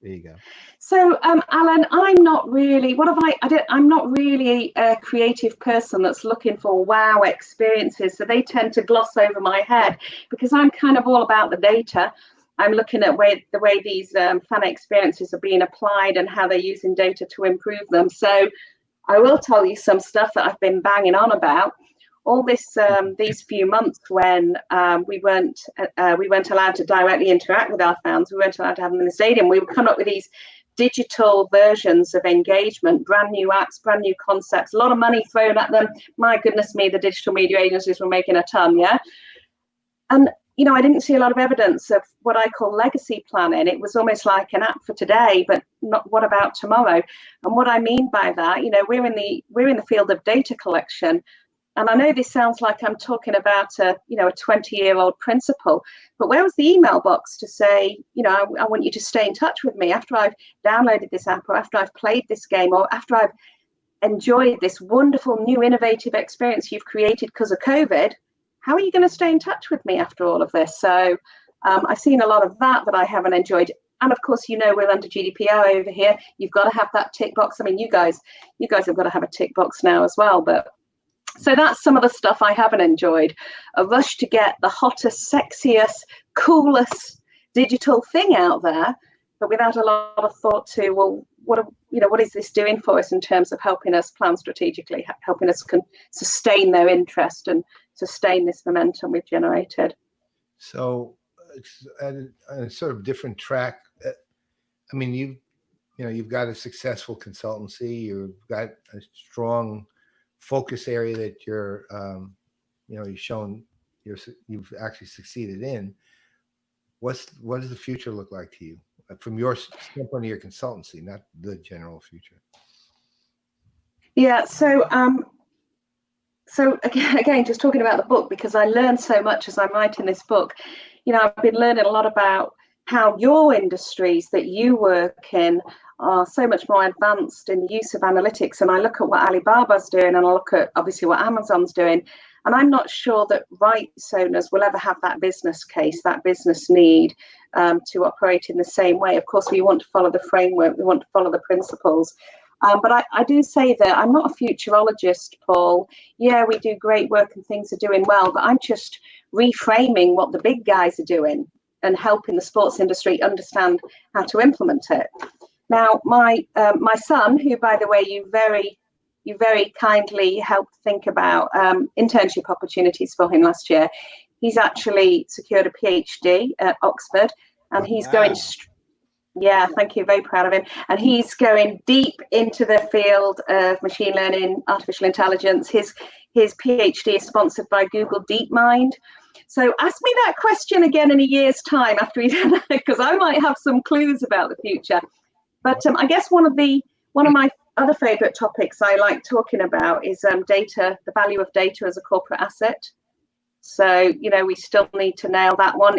There you go. So, Alan, I'm not really. I'm not really a creative person that's looking for wow experiences. So they tend to gloss over my head, because I'm kind of all about the data. I'm looking at the way these fan experiences are being applied and how they're using data to improve them. So I will tell you some stuff that I've been banging on about. All these few months when we weren't allowed to directly interact with our fans, we weren't allowed to have them in the stadium. We would come up with these digital versions of engagement, brand new apps, brand new concepts, a lot of money thrown at them. My goodness me, the digital media agencies were making a ton, yeah. And I didn't see a lot of evidence of what I call legacy planning. It was almost like an app for today, but not what about tomorrow? And what I mean by that, we're in the field of data collection. And I know this sounds like I'm talking about a 20-year-old principle, but where was the email box to say, I want you to stay in touch with me after I've downloaded this app, or after I've played this game, or after I've enjoyed this wonderful new innovative experience you've created because of COVID? How are you going to stay in touch with me after all of this? So I've seen a lot of that I haven't enjoyed. And of course, we're under GDPR over here. You've got to have that tick box. I mean, you guys have got to have a tick box now as well. But so that's some of the stuff I haven't enjoyed. A rush to get the hottest, sexiest, coolest digital thing out there, but without a lot of thought to, well, what is this doing for us in terms of helping us plan strategically, helping us sustain their interest and sustain this momentum we've generated. So, on a sort of different track, I mean, you've got a successful consultancy, you've got a strong focus area that you've shown you've actually succeeded in. What does the future look like to you from your standpoint of your consultancy, not the general future? Yeah. So again, just talking about the book, because I learned so much as I'm writing this book. I've been learning a lot about how your industries that you work in are so much more advanced in the use of analytics. And I look at what Alibaba's doing, and I look at obviously what Amazon's doing. And I'm not sure that rights owners will ever have that business case, that business need to operate in the same way. Of course, we want to follow the framework, we want to follow the principles. But I do say that I'm not a futurologist, Paul. Yeah, we do great work and things are doing well, but I'm just reframing what the big guys are doing and helping the sports industry understand how to implement it. Now, my son, who, by the way, you very kindly helped think about internship opportunities for him last year. He's actually secured a PhD at Oxford, and he's going. Yeah, thank you. Very proud of him. And he's going deep into the field of machine learning, artificial intelligence. His PhD is sponsored by Google DeepMind. So ask me that question again in a year's time after he's done that, because I might have some clues about the future. But I guess one of my other favorite topics I like talking about is data, the value of data as a corporate asset. So, we still need to nail that one.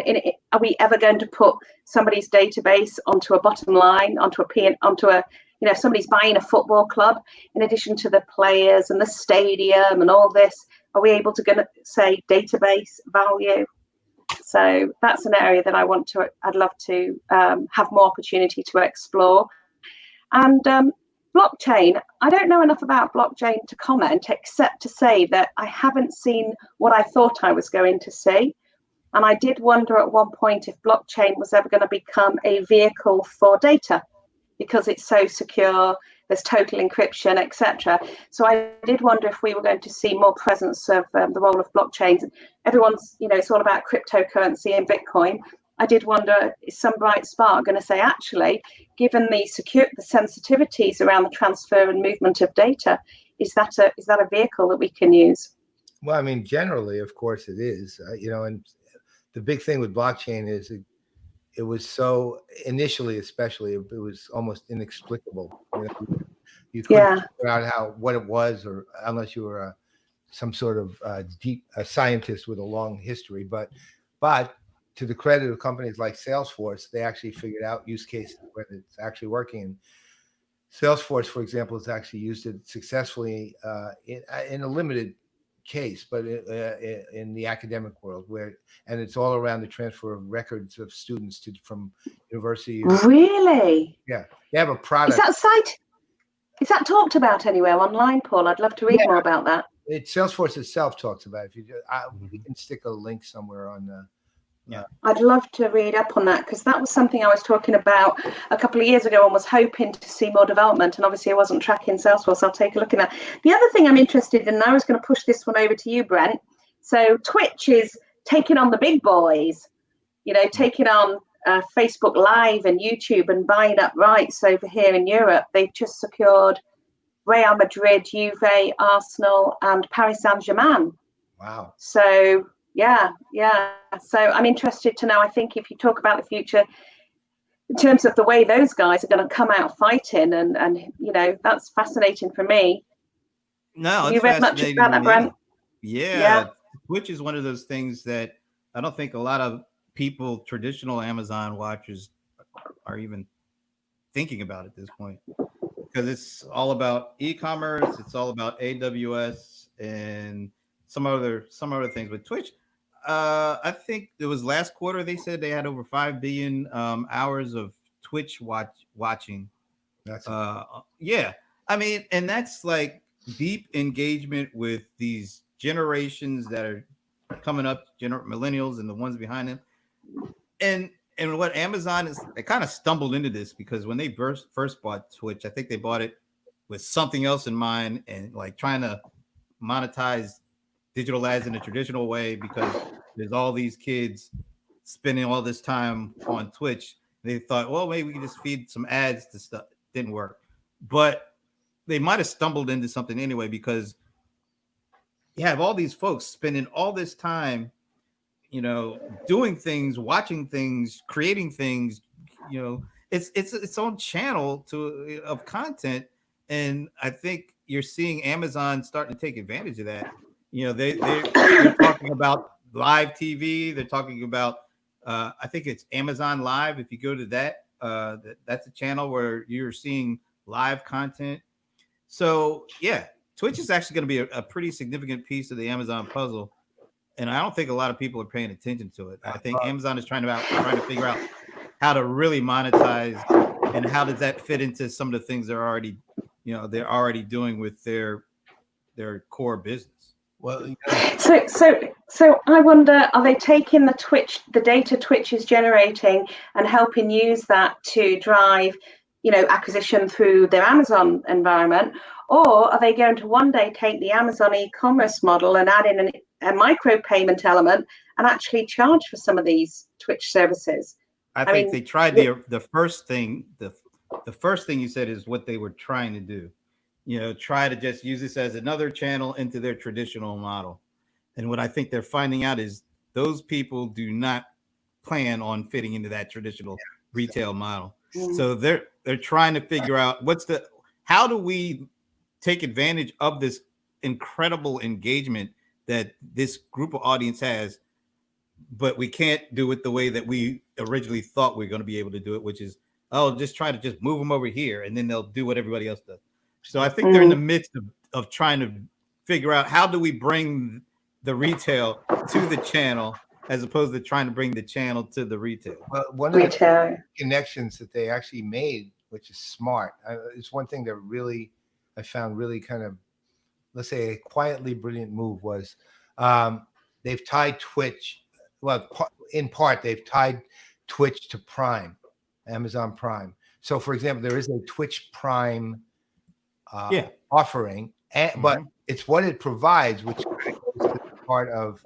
Are we ever going to put somebody's database onto a bottom line, if somebody's buying a football club, in addition to the players and the stadium and all this, are we able to say database value? So that's an area that I'd love to have more opportunity to explore. And blockchain, I don't know enough about blockchain to comment, except to say that I haven't seen what I thought I was going to see. And I did wonder at one point if blockchain was ever going to become a vehicle for data, because it's so secure, there's total encryption, etc. So I did wonder if we were going to see more presence of the role of blockchains. Everyone's, it's all about cryptocurrency and Bitcoin. I did wonder, is some bright spark going to say, actually, given the sensitivities around the transfer and movement of data, is that a vehicle that we can use? Well, I mean, generally, of course, it is. And the big thing with blockchain is it was so initially, especially, it was almost inexplicable. You couldn't figure out what it was, or unless you were some sort of deep scientist with a long history. But to the credit of companies like Salesforce, they actually figured out use cases where it's actually working. And Salesforce, for example, has actually used it successfully in a limited case, but in the academic world, and it's all around the transfer of records of students from university. Really? Yeah, they have a product. Is that talked about anywhere online, Paul? I'd love to read more about that. Salesforce itself talks about it. We can stick a link somewhere on the. Yeah, I'd love to read up on that, because that was something I was talking about a couple of years ago and was hoping to see more development, and obviously I wasn't tracking Salesforce. I'll take a look at that. The other thing I'm interested in, and I was going to push this one over to you, Brent. So Twitch is taking on the big boys, taking on Facebook Live and YouTube and buying up rights over here in Europe. They've just secured Real Madrid, Juve, Arsenal, and Paris Saint-Germain. Wow. So yeah. So I'm interested to know, I think if you talk about the future in terms of the way those guys are going to come out fighting, and that's fascinating for me. No, you read much about that, Brent? Yeah. Twitch is one of those things that I don't think a lot of people, traditional Amazon watchers, are even thinking about at this point, because it's all about e-commerce, it's all about AWS and some other things. But Twitch, I think it was last quarter they said they had over 5 billion hours of Twitch watching. That's yeah. I mean, and that's like deep engagement with these generations that are coming up, millennials and the ones behind them. And what Amazon is, they kind of stumbled into this, because when they first bought Twitch, I think they bought it with something else in mind, and like trying to monetize digital ads in a traditional way, because there's all these kids spending all this time on Twitch. They thought, well, maybe we can just feed some ads to stuff. Didn't work. But they might have stumbled into something anyway, because you have all these folks spending all this time, doing things, watching things, creating things. It's its own channel of content. And I think you're seeing Amazon starting to take advantage of that. They're talking about live TV. They're talking about, I think it's Amazon Live. If you go to that, that's a channel where you're seeing live content. So yeah, Twitch is actually going to be a pretty significant piece of the Amazon puzzle. And I don't think a lot of people are paying attention to it. I think Amazon is trying to figure out how to really monetize, and how does that fit into some of the things they're already doing with their core business. Well, so I wonder, are they taking the data Twitch is generating and helping use that to drive, acquisition through their Amazon environment? Or are they going to one day take the Amazon e-commerce model and add in a micro payment element and actually charge for some of these Twitch services? I think they tried the first thing. The first thing you said is what they were trying to do. Try to just use this as another channel into their traditional model. And what I think they're finding out is those people do not plan on fitting into that traditional retail model. Mm-hmm. So they're trying to figure out how do we take advantage of this incredible engagement that this group of audience has, but we can't do it the way that we originally thought we were going to be able to do it, which is, just try to just move them over here, and then they'll do what everybody else does. So I think they're in the midst of trying to figure out, how do we bring the retail to the channel as opposed to trying to bring the channel to the retail. Well, one of the connections that they actually made which is smart. It's one thing that really I found really kind of, let's say, a quietly brilliant move was they've tied Twitch. Well, in part, they've tied Twitch to Prime, Amazon Prime. So, for example, there is a Twitch Prime offering, but it's what it provides, which goes to part of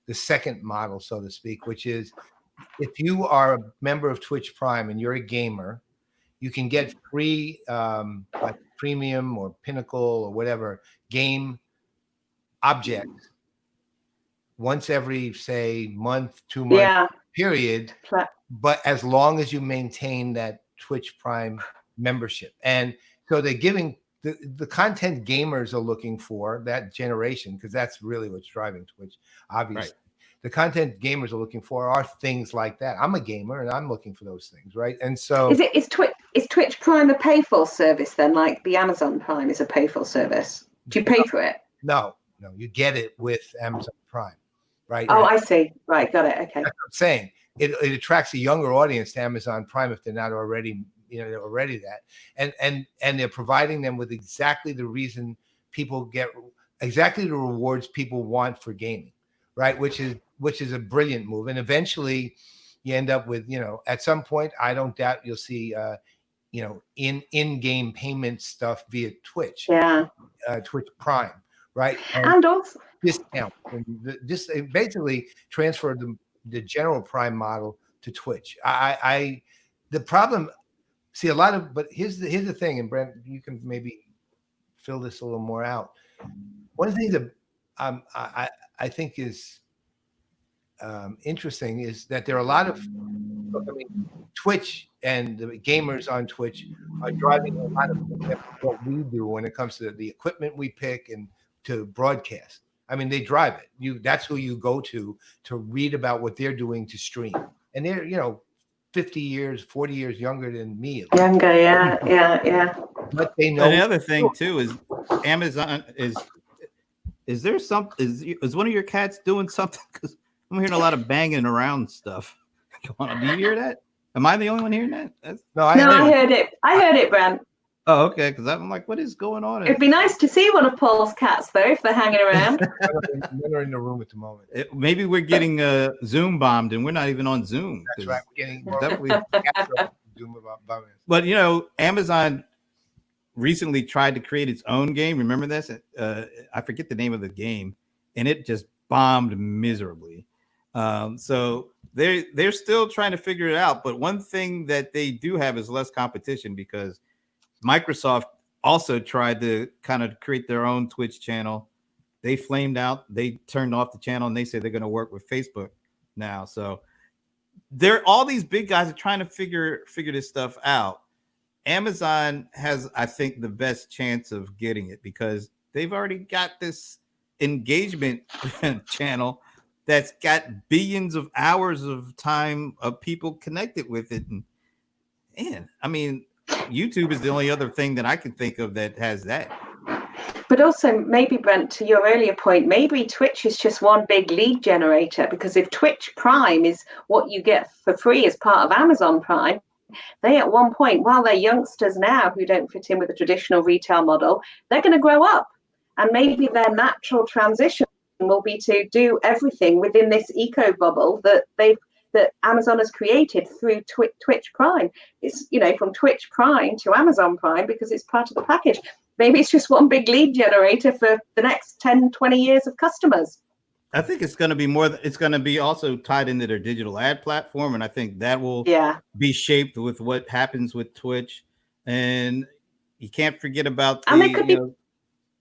the second model, so to speak, which is if you are a member of Twitch Prime and you're a gamer, you can get free like premium or pinnacle or whatever game objects once every, say, month, 2 month period, but as long as you maintain that Twitch Prime membership. And so they're giving the content gamers are looking for, that generation, because that's really what's driving Twitch, obviously. Right. The content gamers are looking for are things like that. I'm a gamer and I'm looking for those things, right? And so is Twitch Prime a pay-for service then, like the Amazon Prime is a pay-for service? Do you pay for it? No, you get it with Amazon Prime, right? Oh, I see. Right, got it. Okay. That's what I'm saying. It attracts a younger audience to Amazon Prime if they're not already, they're already that, and they're providing them with exactly the reason people get, exactly the rewards people want for gaming, right? Which is a brilliant move. And eventually you end up with, at some point, I don't doubt you'll see, in-game payment stuff via Twitch, Twitch Prime, right? And also discount, and just basically transfer the general Prime model to Twitch. The problem, see a lot of, but here's the thing, and Brent, you can maybe fill this a little more out. One of the things that I think is interesting is that there are a lot of, Twitch and the gamers on Twitch are driving a lot of what we do when it comes to the equipment we pick and to broadcast. I mean, they drive it. That's who you go to read about what they're doing to stream. And they're, 50 years, 40 years younger than me. Younger, yeah. But they know. And the other thing too is Amazon is there some, is one of your cats doing something? Because I'm hearing a lot of banging around stuff going on. Do you hear that? Am I the only one hearing that? No, I heard it. I heard it, Brent. Oh, okay. Because I'm like, what is going on? It'd be nice to see one of Paul's cats, though, if they're hanging around. They're in the room at the moment. Maybe we're getting Zoom bombed, and we're not even on Zoom. That's right. We're getting Zoom bombed. But Amazon recently tried to create its own game. Remember this? I forget the name of the game, and it just bombed miserably. So they're still trying to figure it out. But one thing that they do have is less competition, because Microsoft also tried to kind of create their own Twitch channel. They flamed out. They turned off the channel, and they say they're going to work with Facebook now. So all these big guys are trying to figure this stuff out. Amazon has, I think, the best chance of getting it because they've already got this engagement channel that's got billions of hours of time of people connected with it. And I mean, YouTube is the only other thing that I can think of that has that. But also, maybe, Brent, to your earlier point, maybe Twitch is just one big lead generator, because if Twitch Prime is what you get for free as part of Amazon Prime, they at one point, while they're youngsters now who don't fit in with the traditional retail model, they're going to grow up. And maybe their natural transition will be to do everything within this eco bubble that Amazon has created through Twitch Prime. It's, from Twitch Prime to Amazon Prime because it's part of the package. Maybe it's just one big lead generator for the next 10, 20 years of customers. I think it's going to be more. It's going to be also tied into their digital ad platform. And I think that will be shaped with what happens with Twitch. And you can't forget about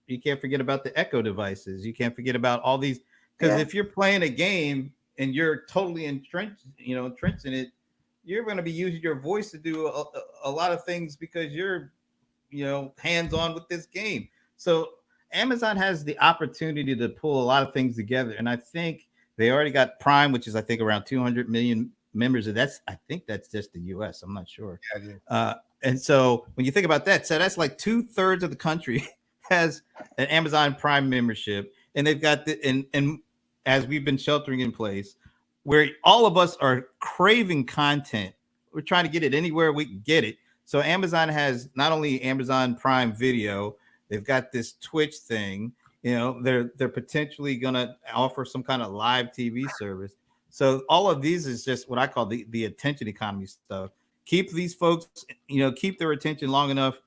you can't forget about the Echo devices. You can't forget about all these, because if you're playing a game and you're totally entrenched in it, you're going to be using your voice to do a lot of things because you're, hands-on with this game. So Amazon has the opportunity to pull a lot of things together. And I think they already got Prime, which is, I think, around 200 million members. I think that's just the US. I'm not sure. And so when you think about that, so that's like 2/3 of the country has an Amazon Prime membership. And they've got and as we've been sheltering in place, where all of us are craving content, we're trying to get it anywhere we can get it. So Amazon has not only Amazon Prime Video, they've got this Twitch thing. They're potentially going to offer some kind of live TV service. So all of these is just what I call the attention economy stuff. Keep these folks, keep their attention long enough.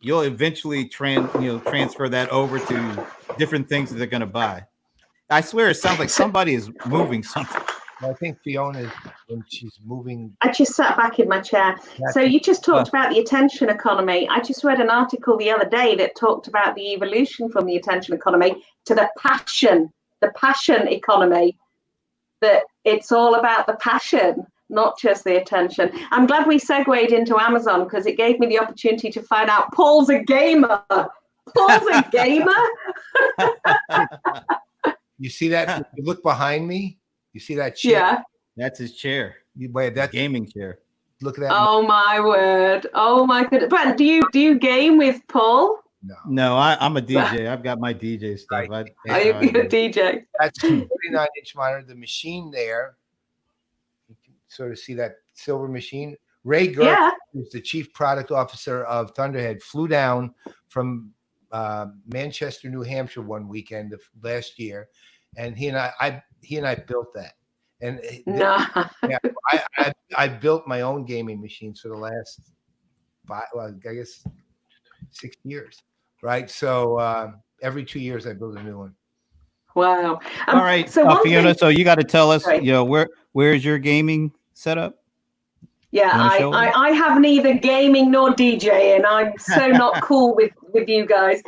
You'll eventually transfer that over to different things that they're going to buy. I swear, it sounds like somebody is moving something. I think Fiona, when she's moving. I just sat back in my chair. So you just talked about the attention economy. I just read an article the other day that talked about the evolution from the attention economy to the passion economy. That it's all about the passion, not just the attention. I'm glad we segued into Amazon because it gave me the opportunity to find out Paul's a gamer. Paul's a gamer. You see that? If you look behind me. You see that chair? Yeah. That's his chair. That's gaming chair. Look at that. Oh my word. Oh my goodness. Brent, do you game with Paul? No, I'm a DJ. I've got my DJ stuff. Right. Are you a DJ? That's 49-inch monitor. The machine there. You can sort of see that silver machine. Ray Gertz, who's the chief product officer of Thunderhead, flew down from Manchester, New Hampshire one weekend of last year, and he and I built that. And I built my own gaming machines for the last 6 years, right? So every 2 years I build a new one. Wow! All right, so Fiona, so you got to tell us, where's your gaming setup? Yeah, I have neither gaming nor DJing. I'm so not cool with you guys.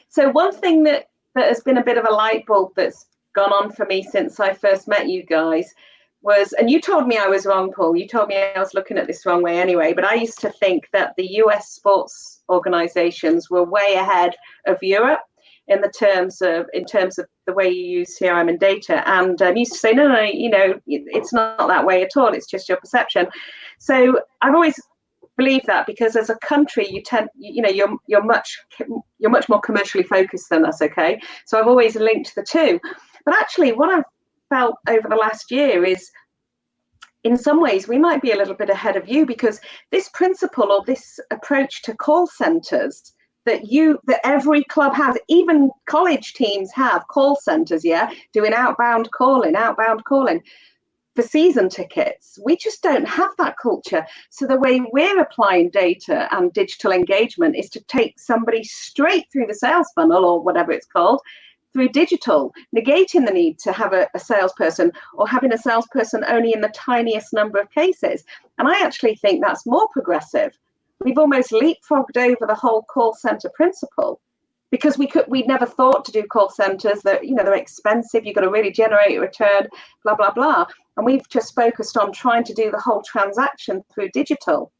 So one thing that has been a bit of a light bulb that's gone on for me since I first met you guys was, and you told me I was wrong, Paul. You told me I was looking at this wrong way anyway, but I used to think that the US sports organizations were way ahead of Europe in terms of the way you use CRM and data. And I used to say, no, it's not that way at all. It's just your perception. So I've always believed that because as a country, you're much more commercially focused than us. Okay, so I've always linked the two. But actually, what I've felt over the last year is, in some ways, we might be a little bit ahead of you because this principle or this approach to call centers that every club has, even college teams have call centers, doing outbound calling for season tickets. We just don't have that culture. So the way we're applying data and digital engagement is to take somebody straight through the sales funnel or whatever it's called, through digital, negating the need to have a salesperson or having a salesperson only in the tiniest number of cases. And I actually think that's more progressive. We've almost leapfrogged over the whole call center principle because we'd never thought to do call centers that, they're expensive. You've got to really generate a return, blah, blah, blah. And we've just focused on trying to do the whole transaction through digital.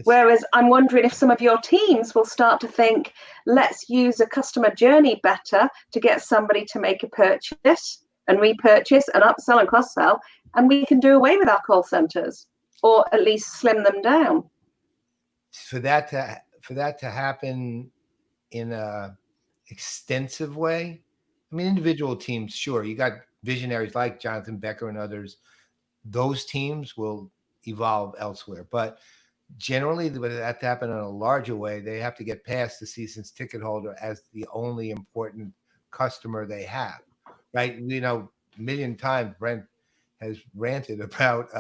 Whereas I'm wondering if some of your teams will start to think, let's use a customer journey better to get somebody to make a purchase and repurchase and upsell and cross-sell, and we can do away with our call centers or at least slim them down. For that to happen in a extensive way, I mean, individual teams, sure, you got visionaries like Jonathan Becker and others. Those teams will evolve elsewhere, but generally, for that to happen in a larger way, they have to get past the season's ticket holder as the only important customer they have, right? A million times Brent has ranted about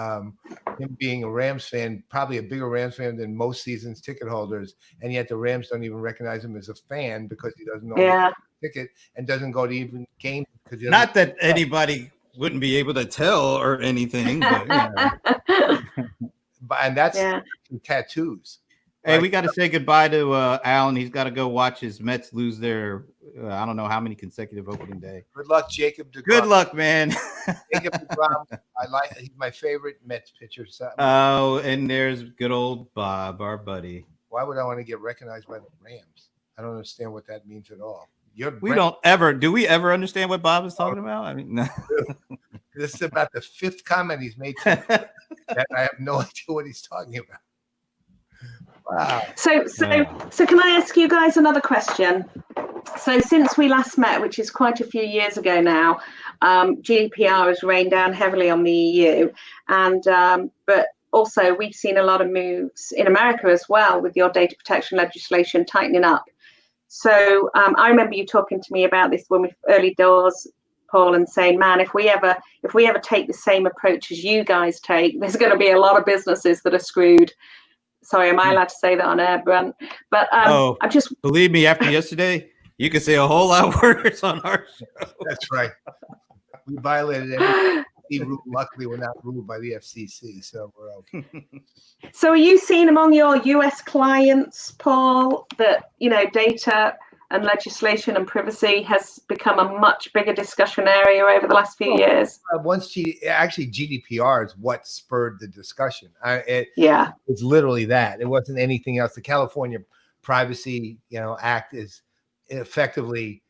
him being a Rams fan, probably a bigger Rams fan than most season's ticket holders, and yet the Rams don't even recognize him as a fan because he doesn't know the ticket and doesn't go to even games. Not that anybody wouldn't be able to tell or anything, but and that's tattoos. Hey, we got to say goodbye to Alan. He's got to go watch his Mets lose their I don't know how many consecutive opening day. Good luck, Jacob DeGrom. Good luck, man. Jacob DeGrom. He's my favorite Mets pitcher. Oh, and there's good old Bob, our buddy. Why would I want to get recognized by the Rams? I don't understand what that means at all. Do we ever understand what Bob is talking about? I mean, no. This is about the fifth comment he's made that I have no idea what he's talking about. Wow. So can I ask you guys another question? So since we last met, which is quite a few years ago now, GDPR has rained down heavily on the EU, and but also we've seen a lot of moves in America as well with your data protection legislation tightening up. So I remember you talking to me about this when we early doors, Paul, and saying, man, if we ever take the same approach as you guys take, there's going to be a lot of businesses that are screwed. Sorry, am I allowed to say that on air, Brent? But I'm just, believe me, after yesterday, you can say a whole lot worse on our show. That's right. We violated every rule. Luckily, we're not ruled by the FCC, so we're okay. So are you seeing among your US clients, Paul, that, you know, data and legislation and privacy has become a much bigger discussion area over the last few years? Actually, GDPR is what spurred the discussion. It was literally that. It wasn't anything else. The California Privacy, Act is effectively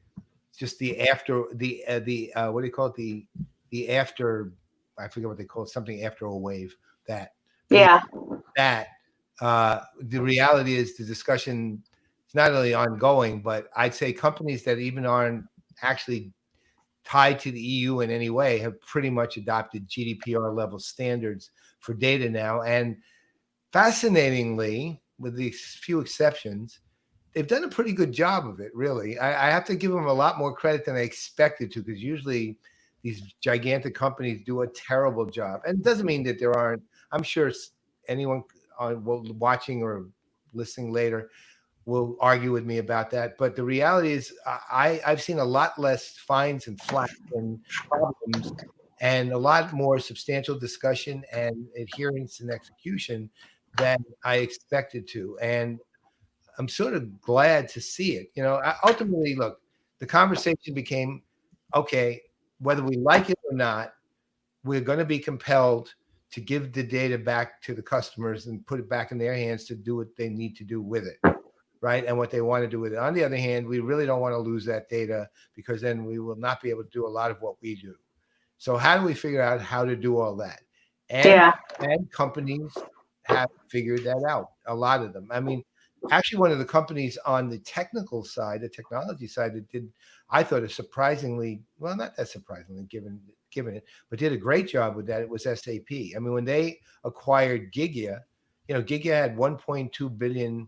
just the after what do you call it? The after, I forget what they call it, something after a wave. The reality is the discussion is not only ongoing, but I'd say companies that even aren't actually tied to the EU in any way have pretty much adopted GDPR level standards for data now. And fascinatingly, with these few exceptions, they've done a pretty good job of it, really. I have to give them a lot more credit than I expected to, because usually these gigantic companies do a terrible job. And it doesn't mean that there aren't, I'm sure anyone watching or listening later will argue with me about that. But the reality is I've seen a lot less fines and flack and problems, and a lot more substantial discussion and adherence and execution than I expected to. And I'm sort of glad to see it. Ultimately, look, the conversation became, okay, whether we like it or not, we're going to be compelled to give the data back to the customers and put it back in their hands to do what they need to do with it, right? And what they want to do with it. On the other hand, we really don't want to lose that data, because then we will not be able to do a lot of what we do. So how do we figure out how to do all that? And companies have figured that out, a lot of them. I mean, actually, one of the companies on the technical side, the technology side, that did, I thought, a surprisingly, well, not that surprisingly given it, but did a great job with that. It was SAP. I mean, when they acquired Gigya, Gigya had 1.2 billion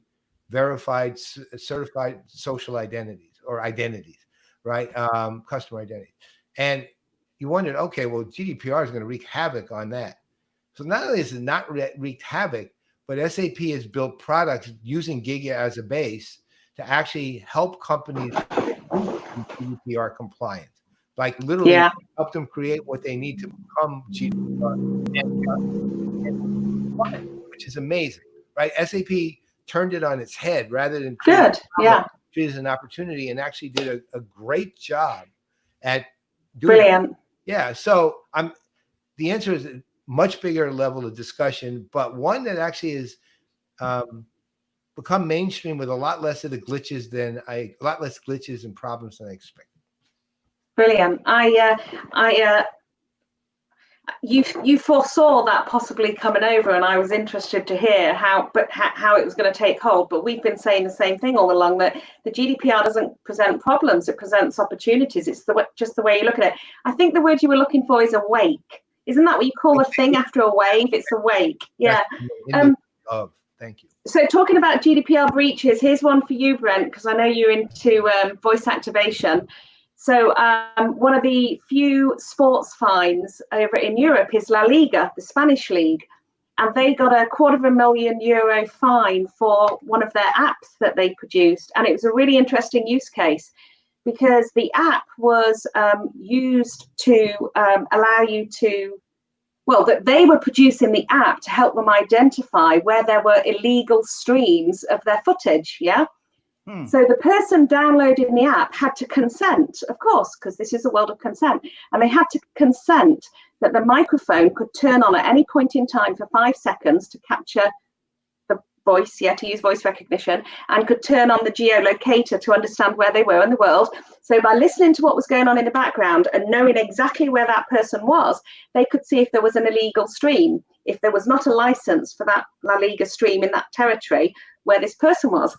verified, certified social identities, right? Customer identities. And you wondered, okay, well, GDPR is going to wreak havoc on that. So not only is it not wreaked havoc, but SAP has built products using Gigya as a base to actually help companies be GDPR compliant. Like literally help them create what they need to become GDPR, which is amazing, right? SAP turned it on its head rather than treat it as an opportunity, and actually did a great job at doing it. Yeah. So the answer is a much bigger level of discussion, but one that actually is become mainstream with a lot less of the glitches and problems than I expected. Brilliant. You foresaw that possibly coming over, and I was interested to hear how it was going to take hold. But we've been saying the same thing all along, that the GDPR doesn't present problems; it presents opportunities. It's just the way you look at it. I think the word you were looking for is awake. Isn't that what you call a thing after a wave? It's awake. Yeah. Thank you. So talking about GDPR breaches, here's one for you, Brent, because I know you're into voice activation. So one of the few sports fines over in Europe is La Liga, the Spanish league, and they got a €250,000 fine for one of their apps that they produced. And it was a really interesting use case, because the app was used to allow you to, that they were producing the app to help them identify where there were illegal streams of their footage, So the person downloading the app had to consent, of course, because this is a world of consent, and they had to consent that the microphone could turn on at any point in time for 5 seconds to capture the voice, to use voice recognition, and could turn on the geolocator to understand where they were in the world. So by listening to what was going on in the background and knowing exactly where that person was, they could see if there was an illegal stream, if there was not a license for that La Liga stream in that territory where this person was.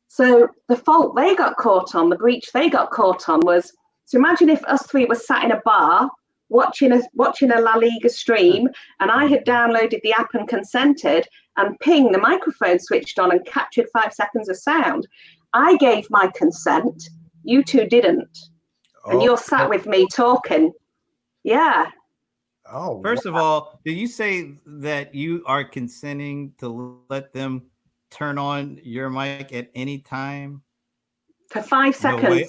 So the fault they got caught on, the breach they got caught on was, so imagine if us three were sat in a bar watching a La Liga stream, and I had downloaded the app and consented, and ping, the microphone switched on and captured 5 seconds of sound. I gave my consent. You two didn't. And you're sat with me talking. Yeah. Oh, first of all, did you say that you are consenting to let them turn on your mic at any time? For 5 seconds. No way.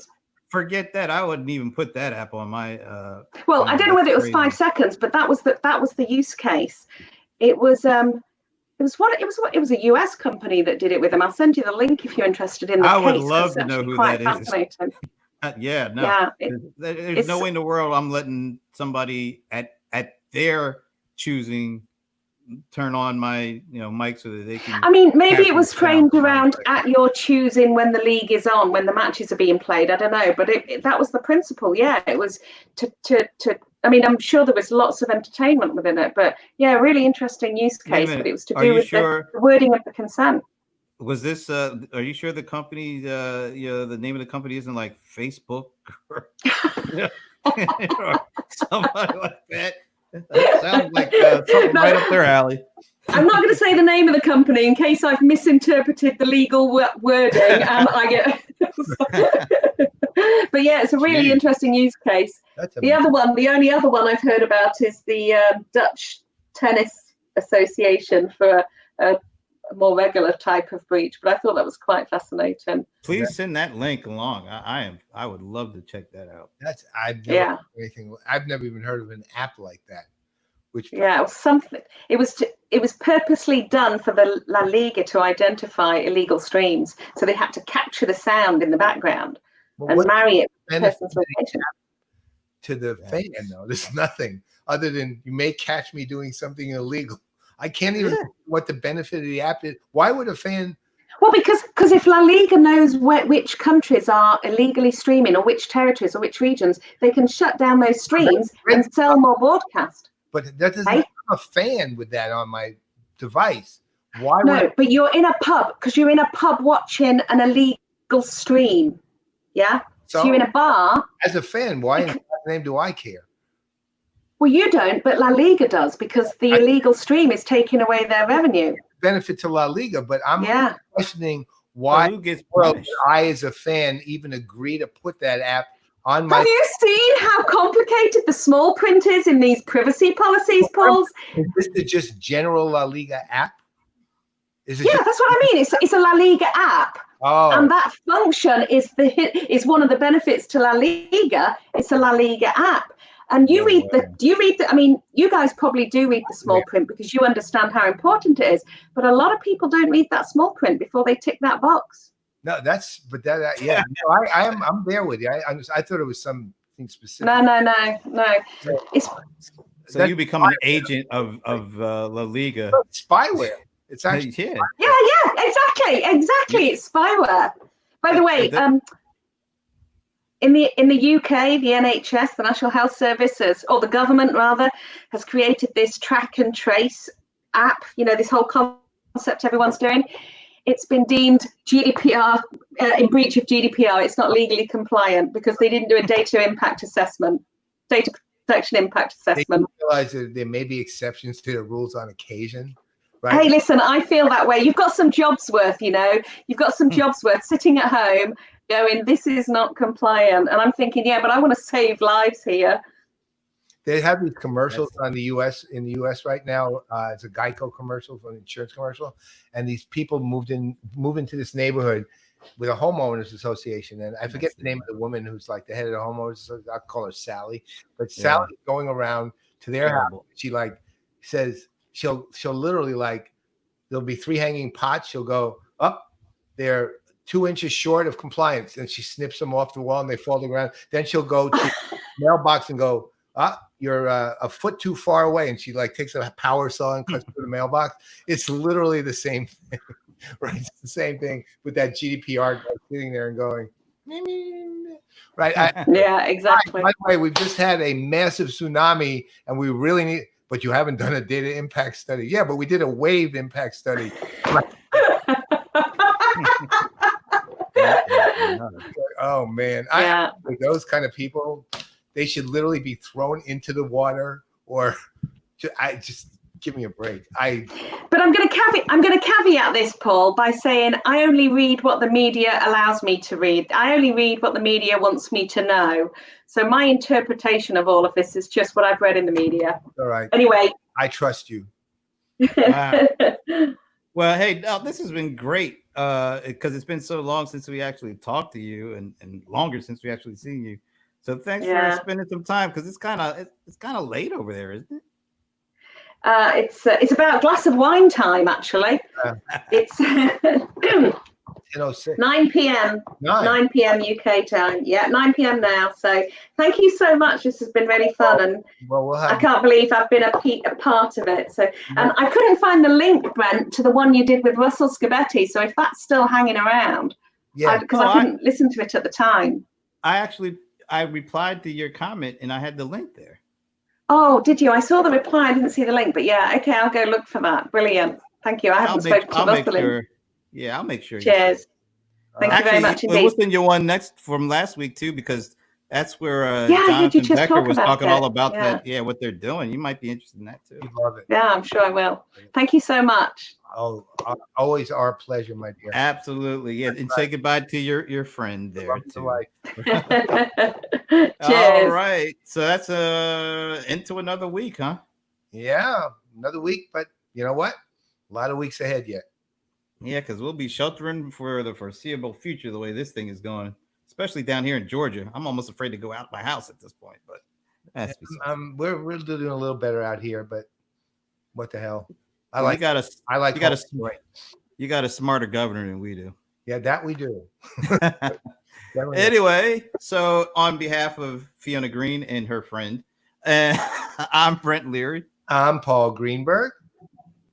Forget that. I wouldn't even put that app on my well, phone. I don't know whether it was 5 seconds, but that was the use case. It was a US company that did it with them. I'll send you the link if you're interested in the I case. would love to know who that is. Yeah, no. Yeah, there's no way in the world I'm letting somebody at their choosing turn on my mic so that they can. I mean, maybe it was framed around at your choosing when the league is on, when the matches are being played. I don't know, but that was the principle. Yeah, it was to. I mean, I'm sure there was lots of entertainment within it, but yeah, really interesting use case. But it was to do with the wording of the consent. Was this? Are you sure the company? The name of the company isn't like Facebook or, or somebody like that. That sounds like something right up their alley. I'm not going to say the name of the company in case I've misinterpreted the legal wording and I get. But yeah, it's a really interesting use case. The only other one I've heard about is the Dutch Tennis Association for a more regular type of breach. But I thought that was quite fascinating. Please send that link along. I would love to check that out. I've never even heard of an app like that. It was something. It was purposely done for the La Liga to identify illegal streams, so they had to capture the sound in the background and marry it to the person's location. To the fan, though, there's nothing other than you may catch me doing something illegal. I can't even what the benefit of the app is. Why would a fan? Well, because if La Liga knows which countries are illegally streaming or which territories or which regions, they can shut down those streams and sell more broadcast. But that doesn't. I'm a fan with that on my device. Why? No, but you're in a pub because you're in a pub watching an illegal stream. Yeah. So you're in a bar. As a fan, why in God's name do I care? Well, you don't, but La Liga does because the illegal stream is taking away their revenue. Benefit to La Liga, but I'm questioning why I, as a fan, even agree to put that app on my. Have you seen how complicated the small print is in these privacy policies, Paul? Is this just general La Liga app? Is it that's what I mean. It's a La Liga app. Oh. And that function is one of the benefits to La Liga. It's a La Liga app. And you read the, I mean, you guys probably do read the small print because you understand how important it is. But a lot of people don't read that small print before they tick that box. No, I'm there with you. I thought it was something specific. No. So you become an agent of La Liga. Spyware. It's actually exactly. It's spyware. By the way, in the UK, the NHS, the National Health Service, or the government rather, has created this track and trace app. This whole concept everyone's doing. It's been deemed GDPR in breach of GDPR. It's not legally compliant because they didn't do a data protection impact assessment. They realize that there may be exceptions to the rules on occasion. Right? Hey, listen, I feel that way. You've got some jobs worth, You've got some jobs worth sitting at home going, this is not compliant. And I'm thinking, but I want to save lives here. They have these commercials in the U.S. right now. It's a Geico commercial, an insurance commercial. And these people move into this neighborhood with a homeowners association. And I forget the name of the woman who's like the head of the homeowners association. I'll call her Sally. But Sally's going around to their house. She says she'll literally there'll be 3 hanging pots. She'll go up. They're 2 inches short of compliance. And she snips them off the wall and they fall to the ground. Then she'll go to the mailbox and go, you're a foot too far away. And she takes a power saw and cuts through the mailbox. It's literally the same thing, right? It's the same thing with that GDPR guy sitting there and going, right? Exactly. By the way, we've just had a massive tsunami and we really need, but you haven't done a data impact study. Yeah, but we did a wave impact study. Oh man. Those kind of people they should literally be thrown into the water, or I just give me a break. But I'm going to caveat this, Paul, by saying I only read what the media allows me to read. I only read what the media wants me to know. So my interpretation of all of this is just what I've read in the media. All right. Anyway, I trust you. Wow. Well, hey, now this has been great because it's been so long since we actually talked to you, and longer since we actually seen you. So thanks for spending some time, because it's kind of late over there, isn't it? It's about a glass of wine time, actually. It's 9 p.m. 9 p.m. UK time. Yeah, 9 p.m. now. So thank you so much. This has been really fun, and I can't believe I've been a part of it. So, and I couldn't find the link, Brent, to the one you did with Russell Scabetti. So if that's still hanging around, because I couldn't listen to it at the time. I replied to your comment, and I had the link there. Oh, did you? I saw the reply. I didn't see the link, but yeah, okay, I'll go look for that. Brilliant. Thank you. I haven't spoken to Russell. Yeah, I'll make sure. Cheers. Thank you very much indeed. We'll send you one next from last week too, because that's where Jonathan Becker was talking all about that. Yeah, what they're doing. You might be interested in that too. I love it. Yeah, I'm sure I will. Thank you so much. Oh, always our pleasure, my dear. Absolutely. Yeah, and say goodbye to your friend there too. Cheers. All right. So that's into another week, huh? Yeah, another week, but you know what? A lot of weeks ahead yet. Yeah, because we'll be sheltering for the foreseeable future the way this thing is going, especially down here in Georgia. I'm almost afraid to go out my house at this point, but we're doing a little better out here, but what the hell? You got a smarter governor than we do. Yeah, that we do. Anyway, so on behalf of Fiona Green and her friend, I'm Brent Leary. I'm Paul Greenberg.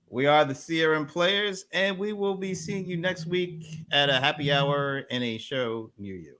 We are the CRM Players, and we will be seeing you next week at a happy hour and a show near you.